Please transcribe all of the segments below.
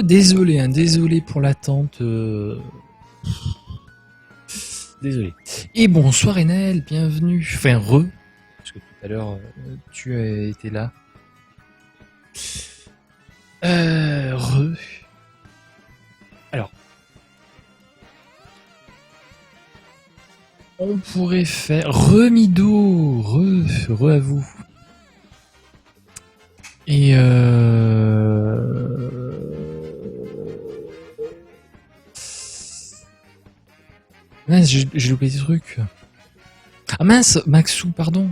Désolé, hein, désolé pour l'attente. Désolé. Et bonsoir Enel, bienvenue. Enfin, parce que tout à l'heure, tu as été là. Alors, on pourrait faire Remido, re à vous. Et mince, j'ai loupé des trucs. Ah mince, Maxou, pardon.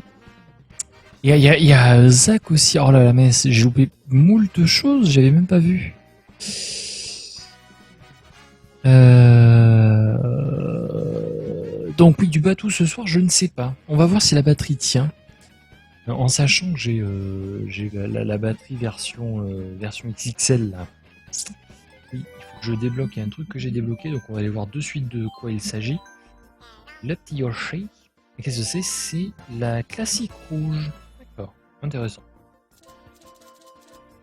Il y a Zach aussi. Oh là là, mince, j'ai loupé moult choses, j'avais même pas vu. Donc oui, du bateau ce soir, je ne sais pas. On va voir si la batterie tient. En sachant que j'ai la batterie version XXL là. Oui, il faut que je débloque. Il y a un truc que j'ai débloqué, donc on va aller voir de suite de quoi il s'agit. Le petit Yoshi. Et qu'est-ce que c'est? C'est la classique rouge. D'accord, intéressant.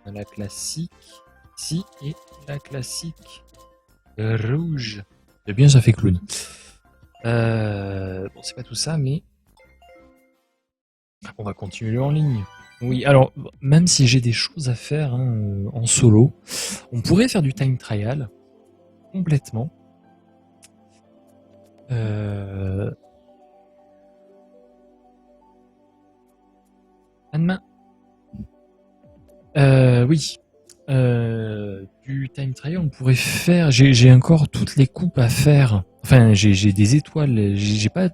La classique ici et la classique rouge. C'est bien, ça fait clown. Bon, c'est pas tout ça, mais on va continuer en ligne. Oui, alors, même si j'ai des choses à faire hein, en solo, on pourrait faire du time trial complètement. Anne-main. Oui. Du time trial, on pourrait faire. J'ai encore toutes les coupes à faire. Enfin, j'ai des étoiles. J'ai pas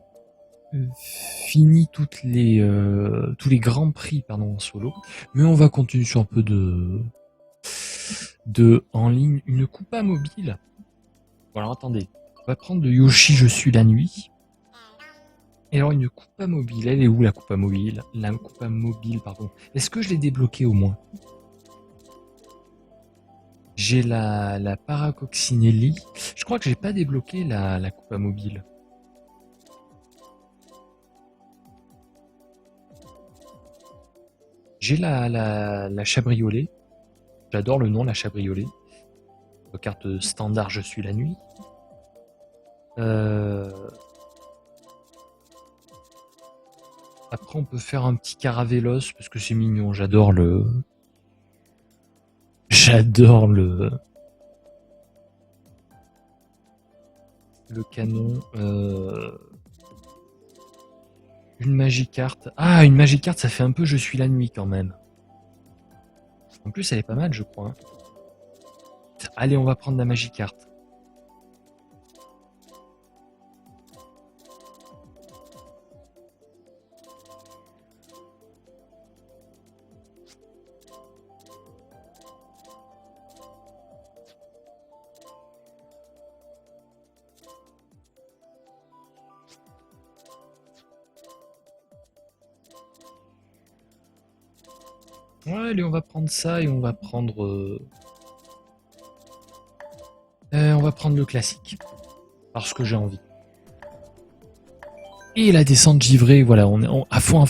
fini tous les grands prix en solo, mais on va continuer sur un peu de en ligne. Une coupa mobile. Bon, alors attendez, on va prendre de Yoshi Je suis la nuit. Et alors une coupa mobile, elle est où la coupa mobile? La coupa mobile, pardon. Est-ce que je l'ai débloquée au moins? J'ai la Paracoccinelli. Je crois que j'ai pas débloqué la coupa mobile. J'ai la Chabriolet. J'adore le nom, la Chabriolet. Carte standard Je suis la nuit. Après, on peut faire un petit Caravélos parce que c'est mignon. J'adore le canon. Une Magicarte. Ah, une Magicarte, ça fait un peu Je suis la nuit quand même. En plus, elle est pas mal, je crois. Hein. Allez, on va prendre la Magicarte. Ouais, allez, on va prendre ça et on va prendre le classique. Parce que j'ai envie. Et la descente givrée, voilà, on est à fond.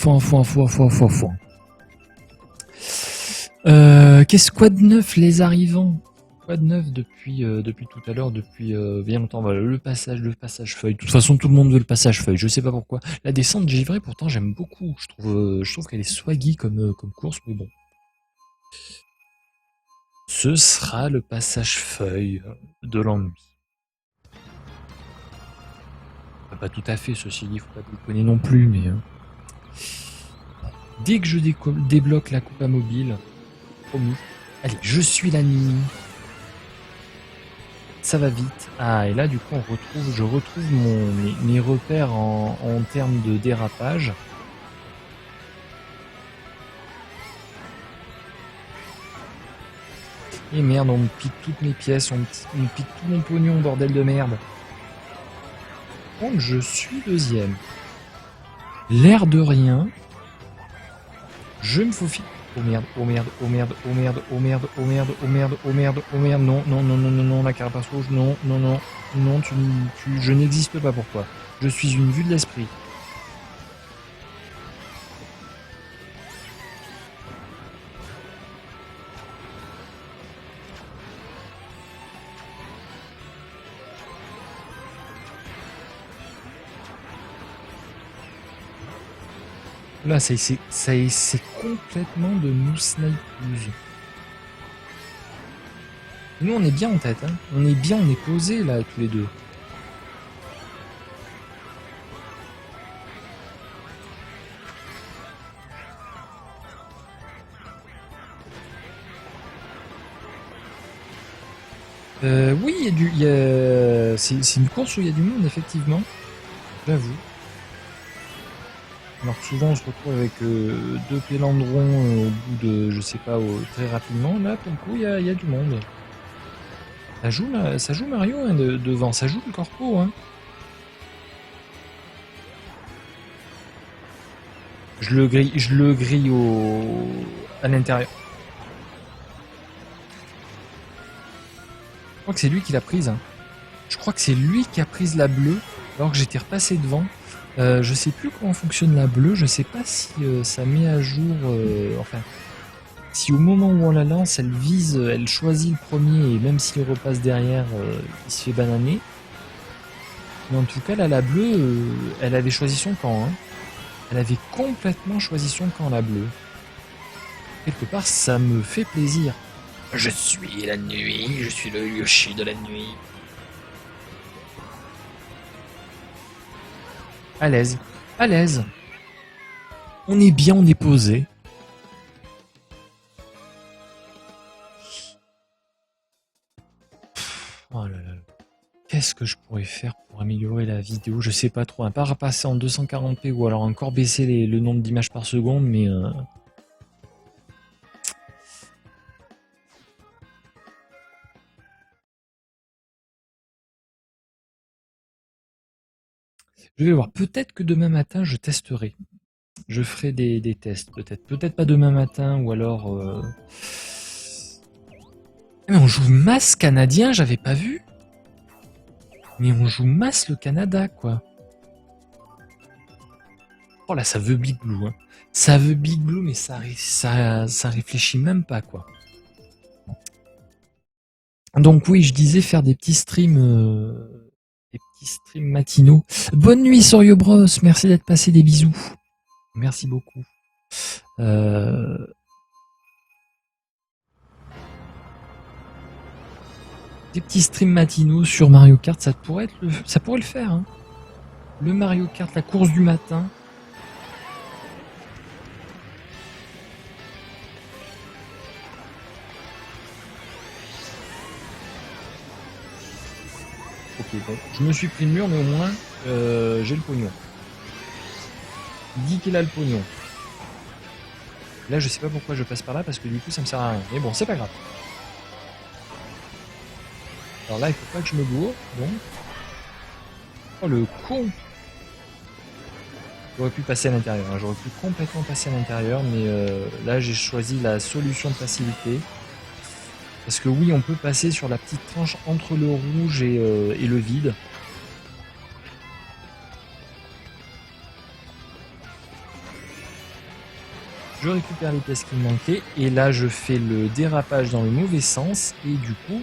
Qu'est-ce quoi de neuf, les arrivants? Quoi de neuf depuis tout à l'heure, depuis bien longtemps? Voilà, le passage feuille. De toute façon, tout le monde veut le passage feuille. Je sais pas pourquoi. La descente givrée, pourtant, j'aime beaucoup. Je trouve qu'elle est swaggy comme course, mais bon. Ce sera le passage feuille de l'ennui. Pas tout à fait, ceci dit, faut pas déconner non plus, mais dès que je débloque la coupe à mobile, promis. Allez, je suis la nuit. Ça va vite. Ah, et là, du coup, je retrouve mes repères en termes de dérapage. Et merde, on me pique toutes mes pièces, on me pique tout mon pognon, bordel de merde. Donc, je suis deuxième. L'air de rien. Je me faufile. Oh merde, oh merde, oh merde, oh merde, oh merde, oh merde, oh merde, oh merde, oh merde, non, la carapace rouge, non, je n'existe pas pour toi. Je suis une vue de l'esprit. Là, ça essaie complètement de nous sniper. Nous, on est bien en tête. Hein. On est bien, on est posés là, tous les deux. Oui, c'est une course où il y a du monde, effectivement. J'avoue. Alors souvent, on se retrouve avec deux pélandrons au bout de, je sais pas, très rapidement. Là, pour le coup, il y a du monde. Ça joue Mario hein, devant, ça joue le corpo. Hein. Je le grille à l'intérieur. Je crois que c'est lui qui l'a prise. Hein. Je crois que c'est lui qui a prise la bleue alors que j'étais repassé devant. Je sais plus comment fonctionne la bleue. Je sais pas si ça met à jour. Enfin, si au moment où on la lance, elle vise, elle choisit le premier et même s'il repasse derrière, il se fait bananer. Mais en tout cas, là, la bleue, elle avait choisi son camp. Hein. Elle avait complètement choisi son camp, la bleue. Quelque part, ça me fait plaisir. Je suis la nuit, je suis le Yoshi de la nuit. À l'aise, à l'aise. On est bien, on est posé. Oh là là. Qu'est-ce que je pourrais faire pour améliorer la vidéo? Je sais pas trop. À part passer en 240p ou alors encore baisser le nombre d'images par seconde, mais... Je vais voir. Peut-être que demain matin, je testerai. Je ferai des tests, peut-être. Peut-être pas demain matin, ou alors... Mais on joue masse canadien, j'avais pas vu. Mais on joue masse le Canada, quoi. Oh là, ça veut Big Blue. Hein. Ça veut Big Blue, mais ça réfléchit même pas, quoi. Donc oui, je disais faire des petits streams... des petits streams matinaux. Bonne nuit, Sorio Bros. Merci d'être passé, des bisous. Merci beaucoup. Des petits streams matinaux sur Mario Kart, ça pourrait le faire. Hein. Le Mario Kart, la course du matin. Ok, bon, je me suis pris le mur, mais au moins, j'ai le pognon. Il dit qu'il a le pognon. Là, je sais pas pourquoi je passe par là, parce que du coup, ça me sert à rien. Mais bon, c'est pas grave. Alors là, il faut pas que je me gourre, donc... Oh, le con! J'aurais pu passer à l'intérieur, hein. J'aurais pu complètement passer à l'intérieur, mais là, j'ai choisi la solution de facilité. Parce que oui, on peut passer sur la petite tranche entre le rouge et le vide. Je récupère les pièces qui me manquaient et là je fais le dérapage dans le mauvais sens et du coup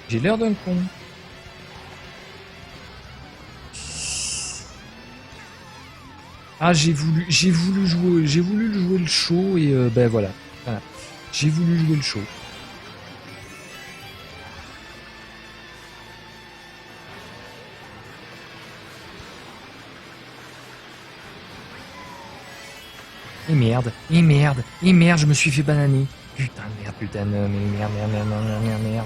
j'ai l'air d'un con. Ah j'ai voulu jouer le show et ben voilà. J'ai voulu jouer le show. Et merde, je me suis fait bananer. Putain, merde.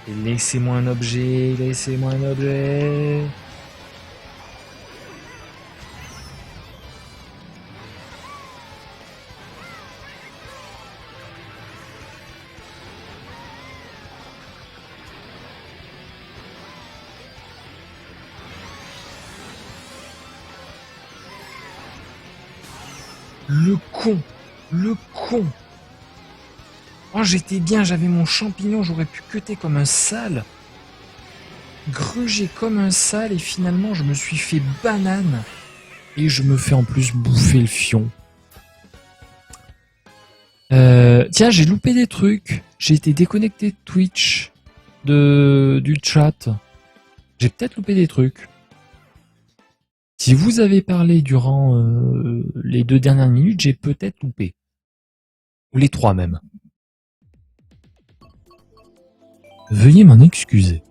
Laissez-moi un objet, Le con. Oh, j'étais bien, j'avais mon champignon, j'aurais pu cuter comme un sale. Gruger comme un sale et finalement je me suis fait banane. Et je me fais en plus bouffer le fion. Tiens, j'ai loupé des trucs. J'ai été déconnecté de Twitch, du chat. J'ai peut-être loupé des trucs. Si vous avez parlé durant les 2 dernières minutes, j'ai peut-être loupé. Ou les 3 même. Veuillez m'en excuser.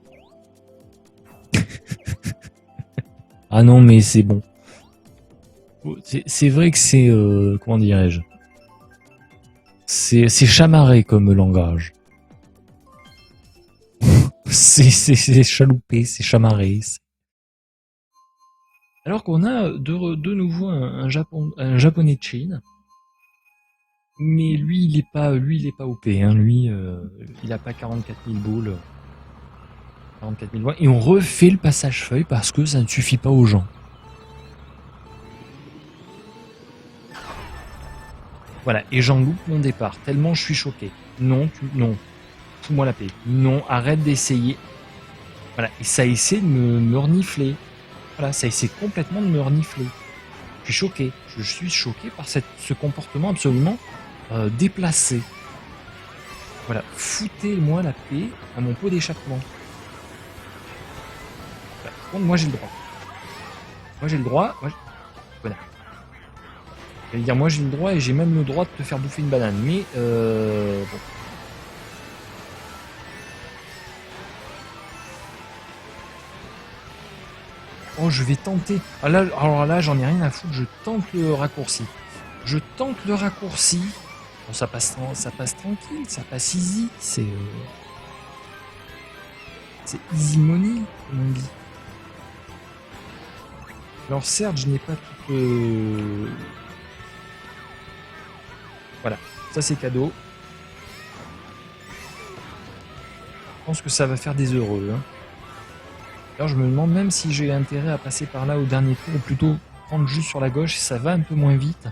Ah non, mais c'est bon. C'est vrai que c'est... comment dirais-je? C'est chamarré comme langage. C'est chaloupé, c'est chamarré. Alors qu'on a de nouveau un japonais de Chine. Mais lui, il est pas OP. Hein. Lui, il a pas 44 000 boules. 44 000 points. Et on refait le passage feuille parce que ça ne suffit pas aux gens. Voilà, et j'en loupe mon départ, tellement je suis choqué. Non, non, fous-moi la paix. Non, arrête d'essayer. Voilà, et ça essaie de me renifler. Voilà, ça essaie complètement de me renifler. Je suis choqué. Je suis choqué par ce comportement absolument déplacé. Voilà, foutez-moi la paix à mon pot d'échappement. Voilà, par contre, moi j'ai le droit. Moi j'ai le droit. Voilà. J'allais dire, moi j'ai le droit et j'ai même le droit de te faire bouffer une banane. Mais bon. Oh, je vais tenter. Alors là, j'en ai rien à foutre. Je tente le raccourci. Je tente le raccourci. Bon, ça passe tranquille, ça passe easy. C'est easy money, comme on dit. Alors certes, je n'ai pas toute... Voilà, ça c'est cadeau. Je pense que ça va faire des heureux. Hein. Alors je me demande même si j'ai intérêt à passer par là au dernier tour, ou plutôt prendre juste sur la gauche, ça va un peu moins vite.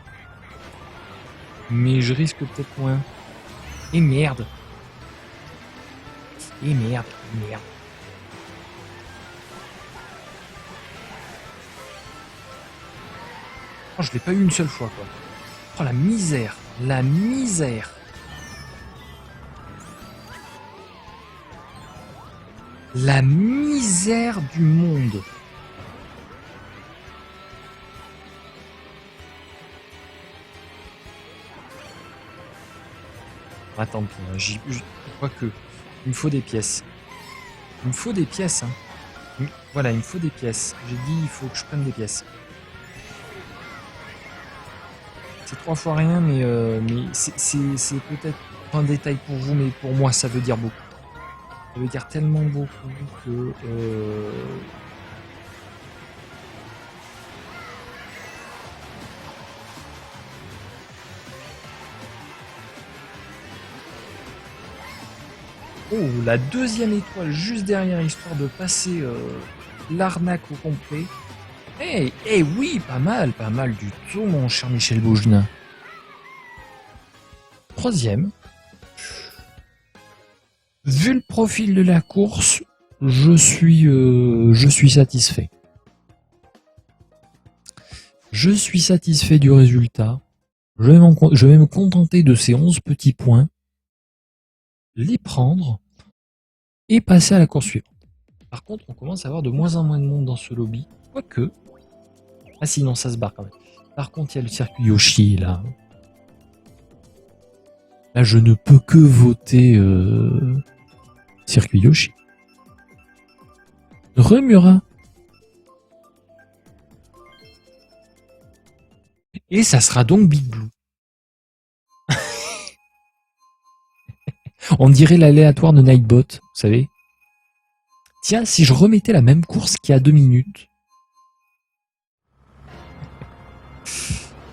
Mais je risque peut-être moins. Et merde. Et merde, merde. Oh, je l'ai pas eu une seule fois, quoi. Oh, la misère. La misère. La misère du monde. Ah, tant pis, hein, je crois que il me faut des pièces. Il me faut des pièces. Hein. Voilà, il me faut des pièces. J'ai dit, il faut que je prenne des pièces. C'est 3 fois rien, mais c'est peut-être un détail pour vous, mais pour moi, ça veut dire beaucoup. Ça veut dire tellement beaucoup que... Oh, la deuxième étoile juste derrière, histoire de passer l'arnaque au complet. Eh oui, pas mal du tout, mon cher Michel Bougelin. Troisième. Vu le profil de la course, je suis satisfait. Je suis satisfait du résultat. Je vais me contenter de ces 11 petits points, les prendre et passer à la course suivante. Par contre, on commence à avoir de moins en moins de monde dans ce lobby. Quoique. Ah sinon, ça se barre quand même. Par contre, il y a le circuit Yoshi là. Là, je ne peux que voter circuit Yoshi. Remura. Et ça sera donc Big Blue. On dirait l'aléatoire de Nightbot, vous savez. Tiens, si je remettais la même course qu'il y a 2 minutes.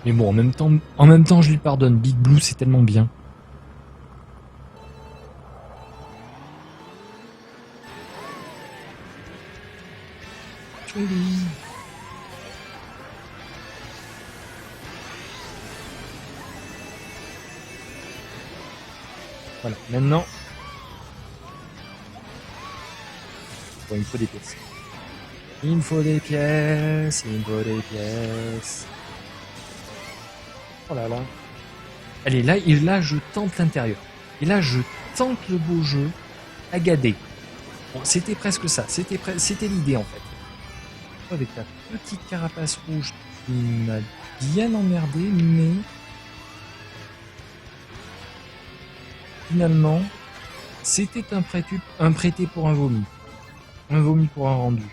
Mais bon, en même temps, je lui pardonne. Big Blue, c'est tellement bien. Voilà, maintenant... Bon, il me faut des pièces. Il me faut des pièces, il me faut des pièces. Oh là là. Allez, là, et là, je tente l'intérieur. Et là, je tente le beau jeu à gader. Bon, c'était presque ça. C'était l'idée, en fait. Avec ta petite carapace rouge, tu m'as bien emmerdé, mais finalement, c'était un prêté pour un vomi. Un vomi pour un rendu.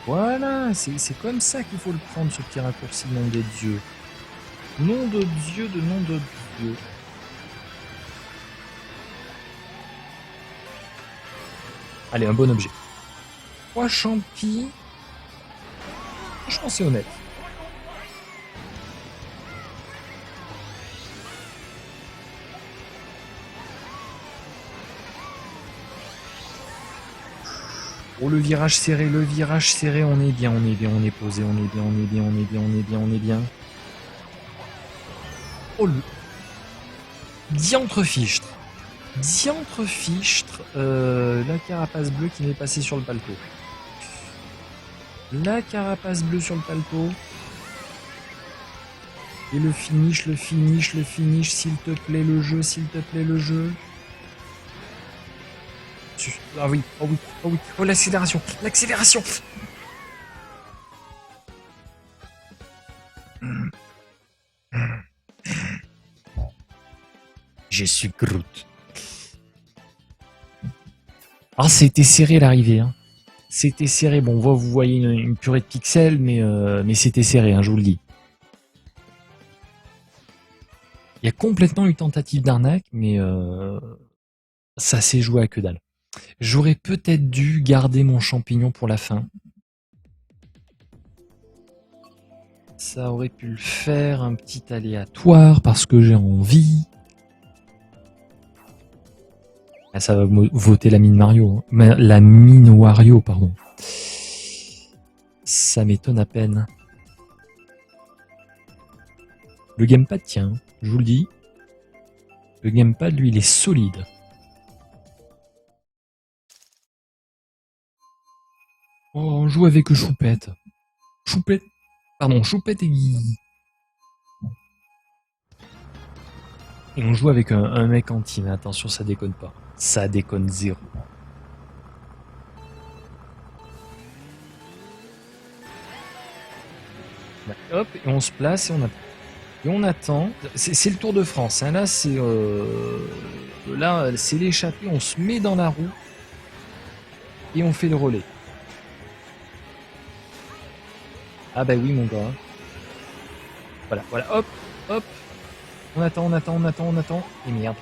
Voilà, c'est comme ça qu'il faut le prendre, ce petit raccourci, nom des dieux. Nom de Dieu de nom de Dieu. Allez, un bon objet. 3 champis. Franchement, c'est honnête. Oh, le virage serré, on est bien, on est bien, on est posé, on est bien, on est bien, on est bien, on est bien, on est bien. Oh, le diantre-fichtre. Diantre-fichtre, la carapace bleue qui m'est passée sur le paletot. La carapace bleue sur le paletot. Et le finish, s'il te plaît le jeu, s'il te plaît le jeu. Ah oui, oh oui, oh oui, oh l'accélération, l'accélération. Je suis Groot. Ah, c'était serré l'arrivée, hein. C'était serré. Bon, vous voyez une purée de pixels, mais c'était serré, hein, je vous le dis. Il y a complètement une tentative d'arnaque, mais ça s'est joué à que dalle. J'aurais peut-être dû garder mon champignon pour la fin. Ça aurait pu le faire, un petit aléatoire, parce que j'ai envie. Ah, ça va voter la mine Mario. Hein. La mine Wario, pardon. Ça m'étonne à peine. Le gamepad tient, je vous le dis. Le gamepad, lui, il est solide. Oh, on joue avec Choupette. Choupette. Pardon, Choupette et Guigui. Et on joue avec un mec en team. Attention, ça déconne pas. Ça déconne zéro. Hop, et on se place et on attend. C'est le Tour de France. Hein. Là, c'est l'échappée. On se met dans la roue et on fait le relais. Ah bah oui, mon gars. Voilà, hop, hop. On attend. Et merde.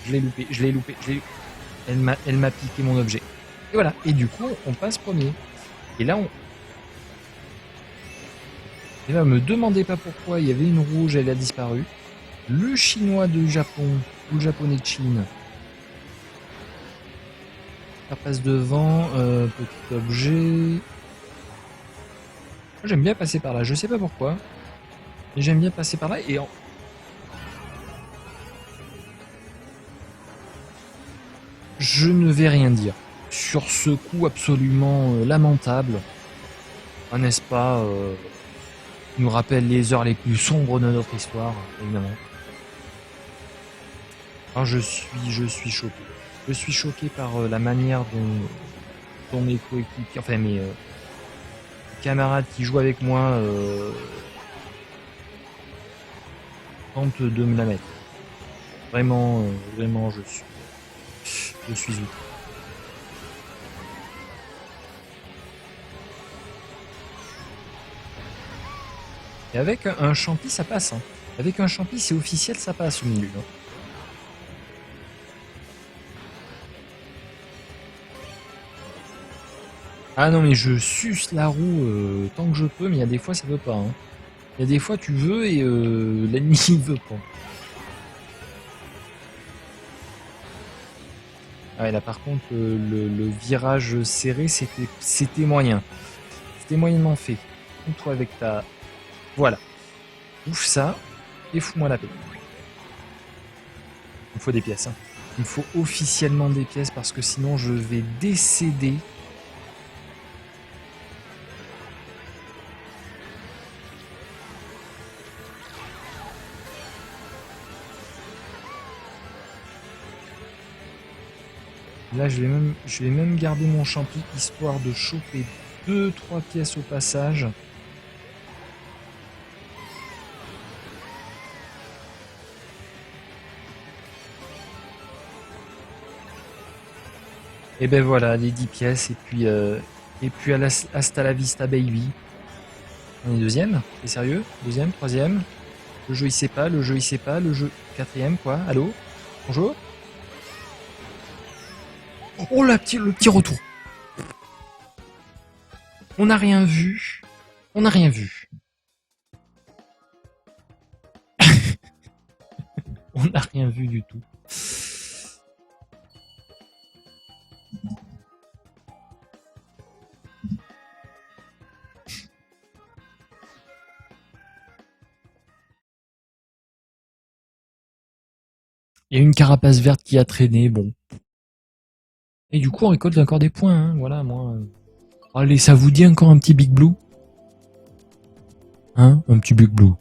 Je l'ai loupé. Elle m'a piqué mon objet. Et voilà. Et du coup, on passe premier. Et là, Et là, me demandez pas pourquoi, il y avait une rouge, elle a disparu. Le chinois du Japon, ou le japonais de Chine. Ça passe devant, petit objet. Moi, j'aime bien passer par là, je sais pas pourquoi. Mais j'aime bien passer par là et je ne vais rien dire sur ce coup absolument lamentable. N'est-ce pas nous rappelle les heures les plus sombres de notre histoire, évidemment. Alors je suis choqué. Je suis choqué par la manière dont mes coéquipiers, enfin mes camarades qui jouent avec moi tentent de me la mettre. Vraiment, je suis outré. Et avec un champi, ça passe. Hein. Avec un champi, c'est officiel, ça passe au milieu. Hein. Ah non, mais je suce la roue tant que je peux, mais il y a des fois, ça veut pas. Hein. Il y a des fois, tu veux et l'ennemi, il veut pas. Ah ouais, là, par contre, le virage serré, c'était moyen. C'était moyennement fait. Donc, toi, avec ta... Voilà. Bouffe ça et fous-moi la paix. Il me faut des pièces. Hein. Il me faut officiellement des pièces parce que sinon je vais décéder. Là, je vais même garder mon champi histoire de choper 2-3 pièces au passage. Et ben voilà, les 10 pièces. Et puis hasta la vista baby. On est deuxième? T'es sérieux? Deuxième? Troisième? Le jeu il sait pas, le jeu il sait pas, le jeu... Quatrième quoi? Allô? Bonjour? Oh le petit retour. On n'a rien vu. On n'a rien vu. On n'a rien vu du tout. Il y a une carapace verte qui a traîné, bon. Et du coup, on récolte encore des points, hein. Voilà, moi... Allez, ça vous dit encore un petit Big Blue? Hein? Un petit Big Blue.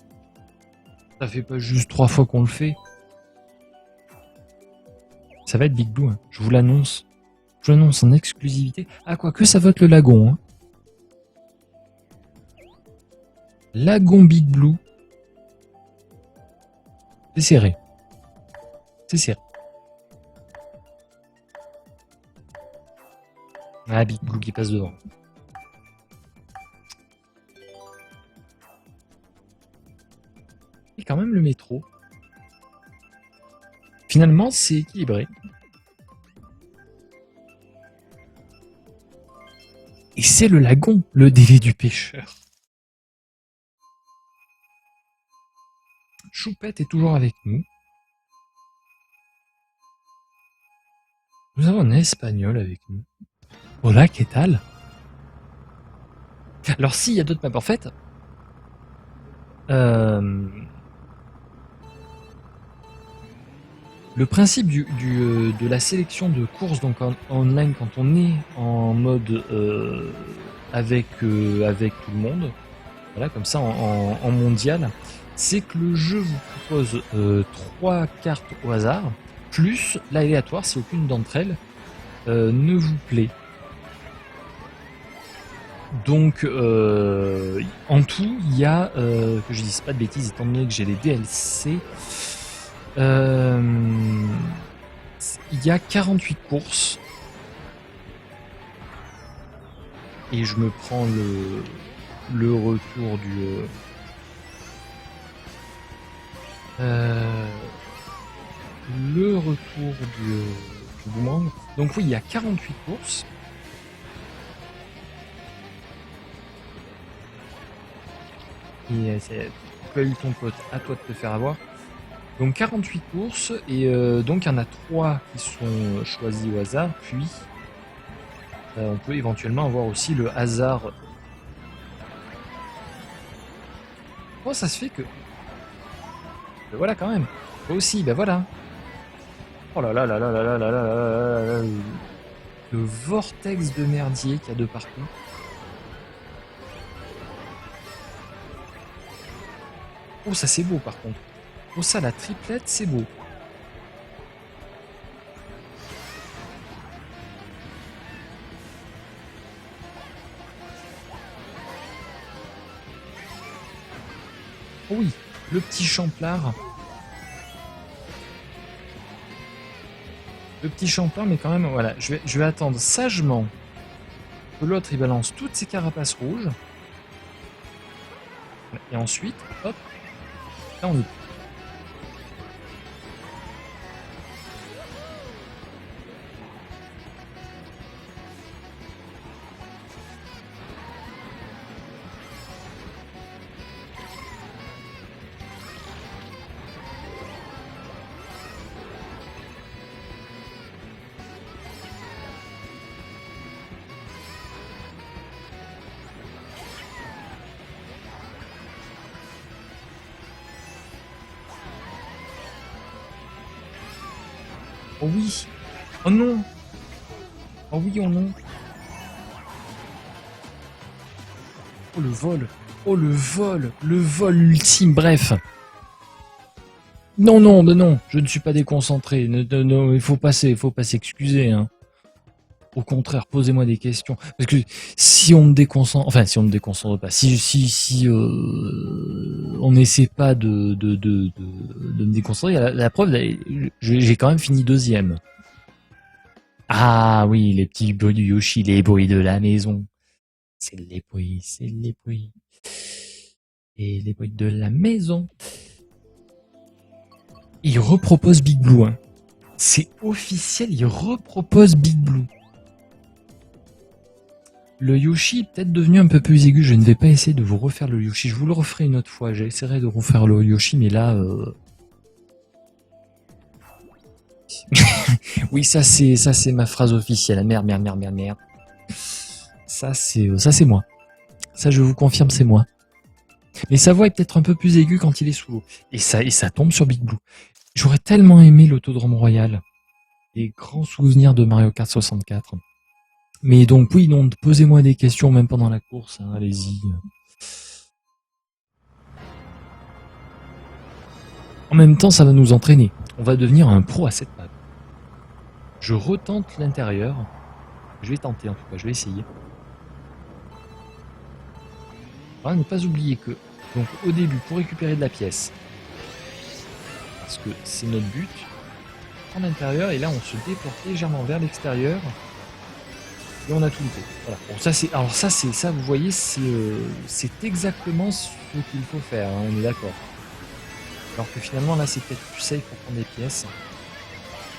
Ça fait pas juste 3 fois qu'on le fait. Ça va être Big Blue, hein. Je vous l'annonce. Je l'annonce en exclusivité. Ah, quoique ça vote le lagon, hein. Lagon Big Blue. C'est serré. C'est serré. Ah, Big Blue qui passe devant. Et quand même le métro. Finalement, c'est équilibré. Et c'est le lagon, le délai du pêcheur. Choupette est toujours avec nous. Nous avons un espagnol avec nous. Hola, ¿qué tal? Alors si, il y a d'autres maps. En fait, le principe de la sélection de courses donc en online quand on est en mode avec tout le monde, voilà, comme ça en mondial, c'est que le jeu vous propose 3 cartes au hasard, plus l'aléatoire si aucune d'entre elles ne vous plaît. Donc en tout, il y a, que je dise pas de bêtises étant donné que j'ai les DLC, il y a 48 courses. Et je me prends le retour du boomerang. Donc oui, il y a 48 courses. Et tu as eu ton pote, à toi de te faire avoir. Donc 48 courses, et donc il y en a 3 qui sont choisis au hasard, puis on peut éventuellement avoir aussi le hasard. Oh, ça se fait que... Ben voilà quand même. Toi aussi, ben voilà. Oh là là là là là là là là là là là. Le vortex de merdier qu'il y a de partout. Oh, ça c'est beau par contre. Oh, ça, la triplette, c'est beau. Oh oui, le petit champlard. Le petit champlard, mais quand même, voilà, je vais attendre sagement que l'autre il balance toutes ses carapaces rouges. Et ensuite, hop, là on est. Oh oui. Oh non. Oh oui, oh non. Oh le vol. Oh le vol. Le vol ultime, bref. Non, non, non, je ne suis pas déconcentré. Non, il faut pas s'excuser, hein. Au contraire, posez-moi des questions. Parce que si on me déconcentre, enfin, si on me déconcentre pas, si on n'essaie pas de me déconcentrer, la preuve, j'ai quand même fini deuxième. Ah oui, les petits bruits du Yoshi, les bruits de la maison. C'est les bruits, c'est les bruits. Et les bruits de la maison. Il repropose Big Blue, hein. C'est officiel, il repropose Big Blue. Le Yoshi est peut-être devenu un peu plus aigu. Je ne vais pas essayer de vous refaire le Yoshi. Je vous le referai une autre fois. J'essaierai de refaire le Yoshi, mais là... oui, ça c'est ma phrase officielle. Merde, merde, merde, merde, merde. Ça c'est moi. Ça, je vous confirme, c'est moi. Mais sa voix est peut-être un peu plus aiguë quand il est sous l'eau. Et ça tombe sur Big Blue. J'aurais tellement aimé l'Autodrome Royal. Des grands souvenirs de Mario Kart 64. Mais donc, oui, non, posez-moi des questions même pendant la course. Hein, allez-y. En même temps, ça va nous entraîner. On va devenir un pro à cette map. Je retente l'intérieur. Je vais tenter en tout cas, je vais essayer. Alors, ne pas oublier que, donc au début, pour récupérer de la pièce, parce que c'est notre but, on prend l'intérieur et là on se déporte légèrement vers l'extérieur et on a tout loupé. Voilà. Bon, ça c'est, alors ça vous voyez, c'est exactement ce qu'il faut faire, hein, on est d'accord. Alors que finalement là c'est peut-être plus safe pour prendre des pièces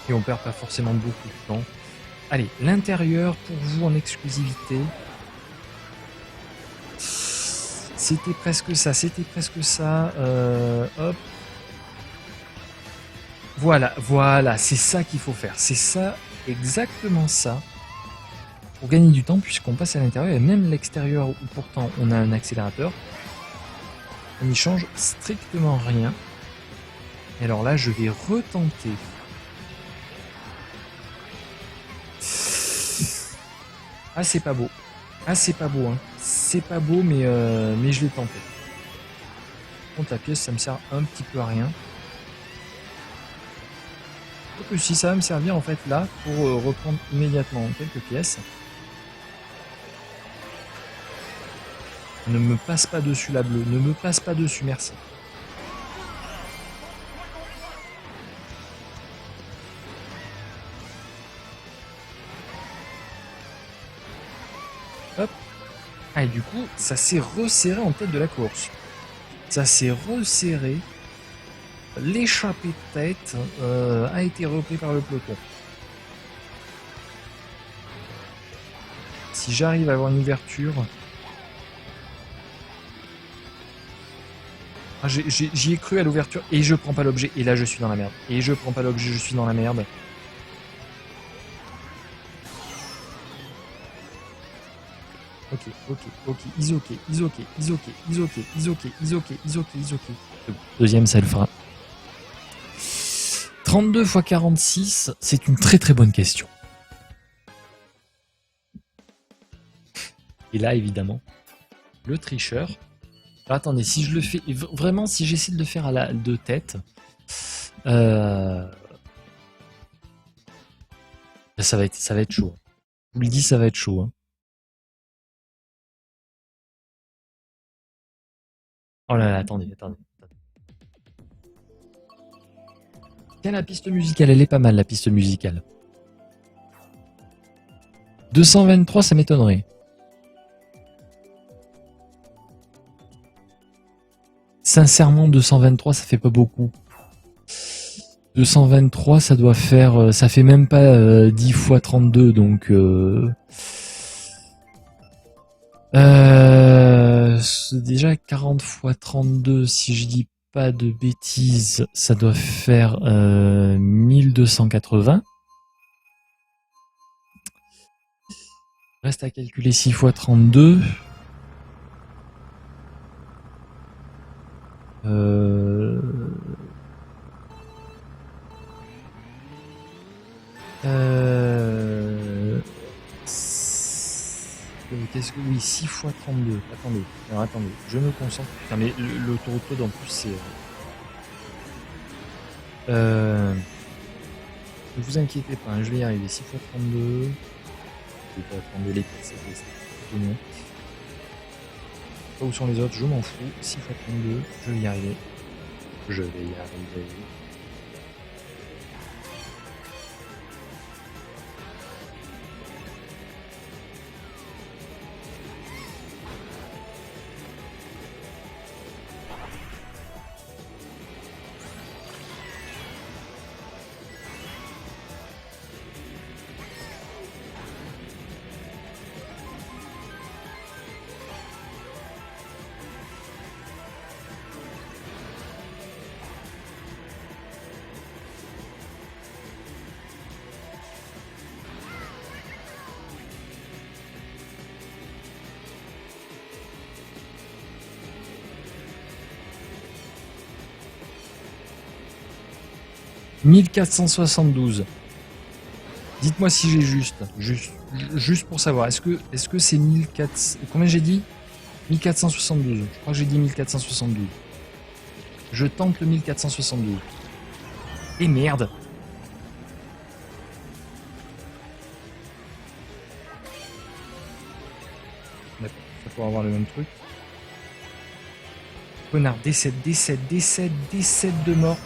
et on perd pas forcément beaucoup de temps. Allez, l'intérieur pour vous en exclusivité. C'était presque ça, c'était presque ça. Hop. Voilà, c'est ça qu'il faut faire. C'est ça, exactement ça. Pour gagner du temps, puisqu'on passe à l'intérieur et même l'extérieur où pourtant on a un accélérateur, on n'y change strictement rien. Et alors là, je vais retenter. Ah, c'est pas beau. Ah, c'est pas beau, hein. C'est pas beau, mais je l'ai tenté. Par contre, la pièce, ça me sert un petit peu à rien. Donc, si ça va me servir en fait là pour reprendre immédiatement quelques pièces. Ne me passe pas dessus la bleue, ne me passe pas dessus, merci. Hop. Ah, et du coup, ça s'est resserré en tête de la course. Ça s'est resserré. L'échappée de tête a été repris par le peloton. Si j'arrive à avoir une ouverture... Ah, j'y ai cru à l'ouverture et je prends pas l'objet. Et là, je suis dans la merde. Et je prends pas l'objet, je suis dans la merde. Ok. Is ok. Deuxième, ça le fera. 32 x 46, c'est une très très bonne question. Et là, évidemment, le tricheur. Alors, attendez, si je le fais... Vraiment, si j'essaie de le faire à la de tête... ça va être chaud. Je vous le dis, ça va être chaud. Hein. Oh là là, attendez. Tiens, la piste musicale, elle est pas mal, la piste musicale. 223, ça m'étonnerait. Sincèrement, 223, ça fait pas beaucoup. 223, ça doit faire... ça fait même pas 10 x 32, donc... déjà 40 x 32, si je dis pas de bêtises, ça doit faire 1280. Reste à calculer 6 x 32. qu'est-ce que... Oui, 6 fois 32. Attendez, alors attendez, je me concentre. Putain, mais l'autoroute Claude, en plus, c'est... Ne vous inquiétez pas, hein, je vais y arriver. 6 fois 32. Je vais pas 32 les pièces, c'est bon. Pas où sont les autres, je m'en fous. 6 fois 32, je vais y arriver. Je vais y arriver. « 1472. Dites-moi si j'ai juste. Juste pour savoir. Est-ce que c'est 1400... Combien j'ai dit? 1472. Je crois que j'ai dit 1472. Je tente le 1472. Et merde. D'accord, ça pourrait avoir le même truc. Connard, décède de mort.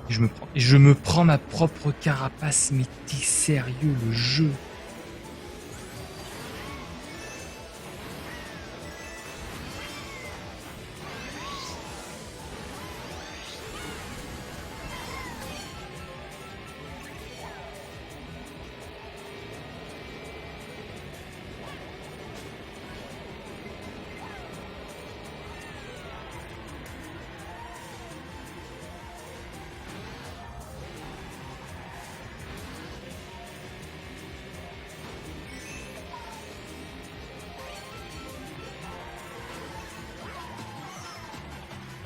Je me prends ma propre carapace, mais t'es sérieux, le jeu?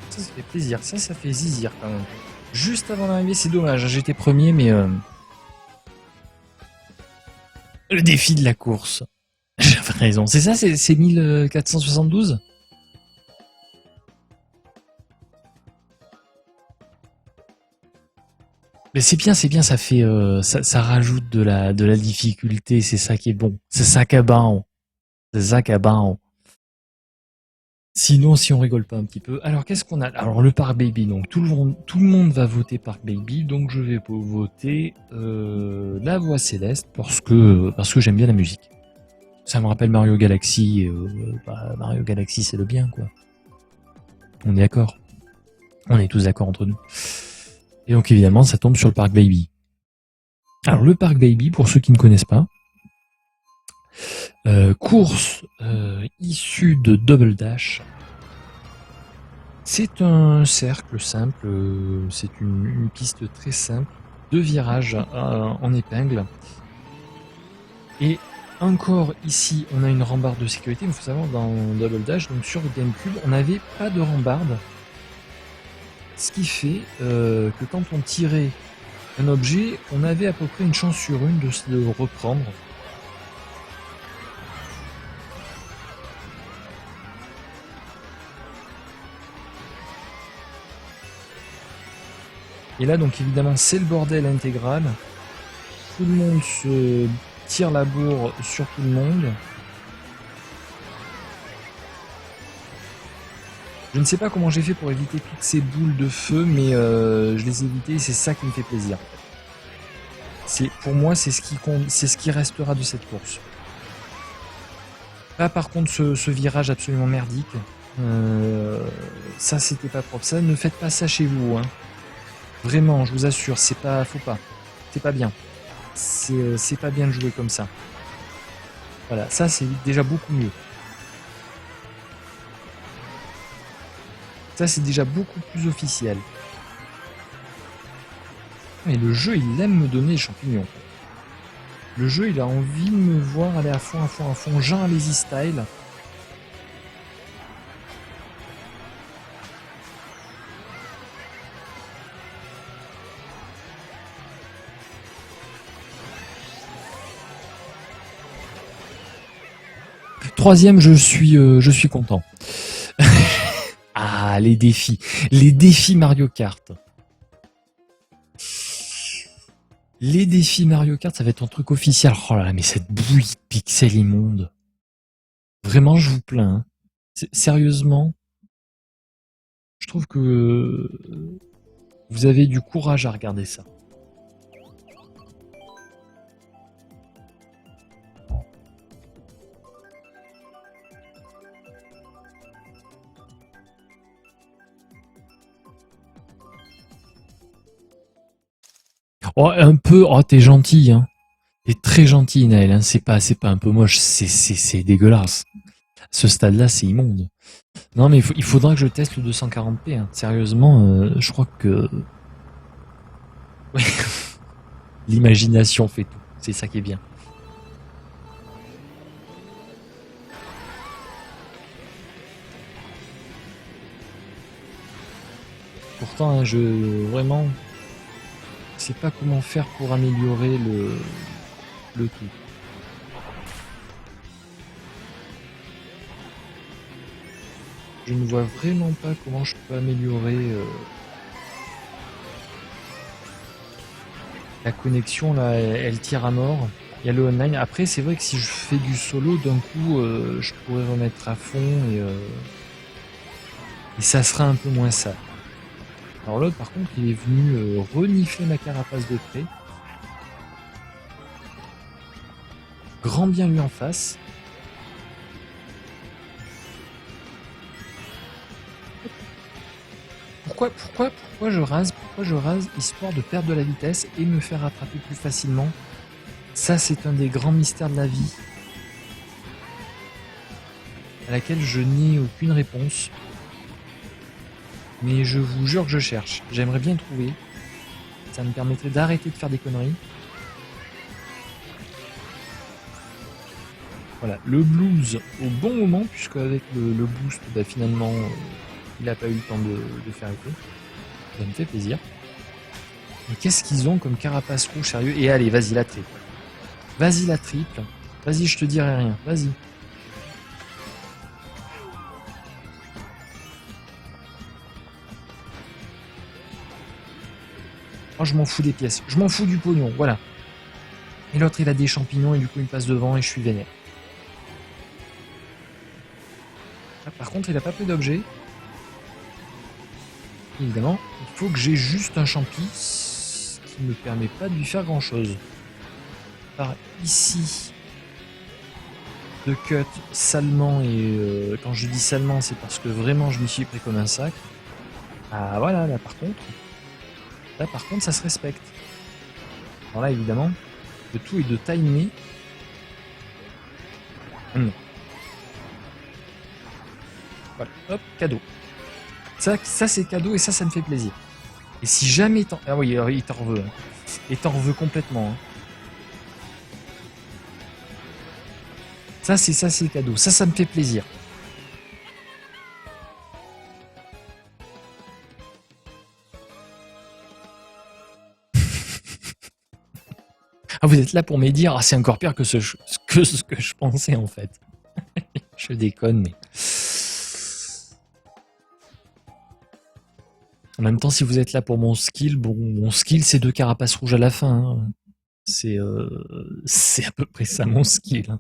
Ça fait plaisir, ça fait zizir quand même. Juste avant d'arriver, c'est dommage, j'étais premier, mais... Le défi de la course. J'avais raison. C'est ça, c'est 1472 ? Mais c'est bien, ça fait... ça rajoute de la difficulté, c'est ça qui est bon. C'est ça qui est bon. C'est ça qui est bon. Sinon, si on rigole pas un petit peu, alors qu'est-ce qu'on a? Alors le Park Baby, donc tout le monde va voter Park Baby, donc je vais voter La Voix Céleste parce que j'aime bien la musique. Ça me rappelle Mario Galaxy, Mario Galaxy c'est le bien quoi. On est d'accord. On est tous d'accord entre nous. Et donc évidemment ça tombe sur le Park Baby. Alors le Park Baby, pour ceux qui ne connaissent pas, course issue de Double Dash. C'est un cercle simple, c'est une piste très simple, 2 virages en épingle. Et encore ici, on a une rambarde de sécurité. Il faut savoir, dans Double Dash, donc sur GameCube, on n'avait pas de rambarde. Ce qui fait que quand on tirait un objet, on avait à peu près une chance sur une de se le reprendre. Et là, donc évidemment, c'est le bordel intégral. Tout le monde se tire la bourre sur tout le monde. Je ne sais pas comment j'ai fait pour éviter toutes ces boules de feu, mais je les ai évitées et c'est ça qui me fait plaisir. Pour moi, c'est ce qui compte, c'est ce qui restera de cette course. Là, par contre, ce virage absolument merdique, ça, c'était pas propre. Ça, ne faites pas ça chez vous, hein. Vraiment, je vous assure, faut pas. C'est pas bien. C'est pas bien de jouer comme ça. Voilà, ça c'est déjà beaucoup mieux. Ça c'est déjà beaucoup plus officiel. Mais le jeu, il aime me donner des champignons. Le jeu, il a envie de me voir aller à fond, genre Lazy Style. Troisième, je suis content. Ah, les défis. Les défis Mario Kart. Les défis Mario Kart, ça va être un truc officiel. Oh là là, mais cette bouillie de pixels immonde. Vraiment, je vous plains. Hein. Sérieusement, je trouve que vous avez du courage à regarder ça. Oh, un peu. Oh, t'es gentil, hein. T'es très gentil, Naël. Hein. C'est pas un peu moche. C'est dégueulasse. Ce stade-là, c'est immonde. Non, mais il faudra que je teste le 240p. Hein. Sérieusement, je crois que ouais. L'imagination fait tout. C'est ça qui est bien. Pourtant, hein, vraiment, je sais pas comment faire pour améliorer le tout. Je ne vois vraiment pas comment je peux améliorer la connexion. Là, elle tire à mort. Il y a le online. Après, c'est vrai que si je fais du solo, d'un coup, je pourrais remettre à fond et ça sera un peu moins ça. Alors l'autre, par contre, il est venu renifler ma carapace de près. Grand bien lui en face. Pourquoi je rase? Pourquoi je rase histoire de perdre de la vitesse et me faire rattraper plus facilement? Ça, c'est un des grands mystères de la vie à laquelle je n'ai aucune réponse. Mais je vous jure que je cherche. J'aimerais bien trouver. Ça me permettrait d'arrêter de faire des conneries. Voilà, le blues au bon moment, puisque avec le boost, bah, finalement, il n'a pas eu le temps de faire effet. Ça me fait plaisir. Mais qu'est-ce qu'ils ont comme carapace rouge, sérieux? Et allez, vas-y, la triple. Vas-y, la triple. Vas-y, je te dirai rien. Vas-y. Oh, je m'en fous des pièces. Je m'en fous du pognon, voilà. Et l'autre, il a des champignons et du coup, il me passe devant et je suis vénère. Ah, par contre, il n'a pas pris d'objet. Évidemment, il faut que j'ai juste un champi, ce qui ne me permet pas de lui faire grand-chose. Par ici, de cut salement, et quand je dis salement, c'est parce que vraiment, je m'y suis pris comme un sac. Ah voilà, là par contre, ça se respecte. Alors là, évidemment, le tout est de timer. Non. Voilà, hop, cadeau. Ça c'est cadeau et ça me fait plaisir. Et si jamais t'en... Ah oui, il t'en veut. Hein. Et t'en veut complètement. Hein. Ça c'est cadeau. Ça me fait plaisir. Ah, vous êtes là pour me dire, ah, c'est encore pire que ce que je pensais en fait. Je déconne, mais... En même temps, si vous êtes là pour mon skill, bon, mon skill, c'est 2 carapaces rouges à la fin. Hein. C'est à peu près ça mon skill. Hein.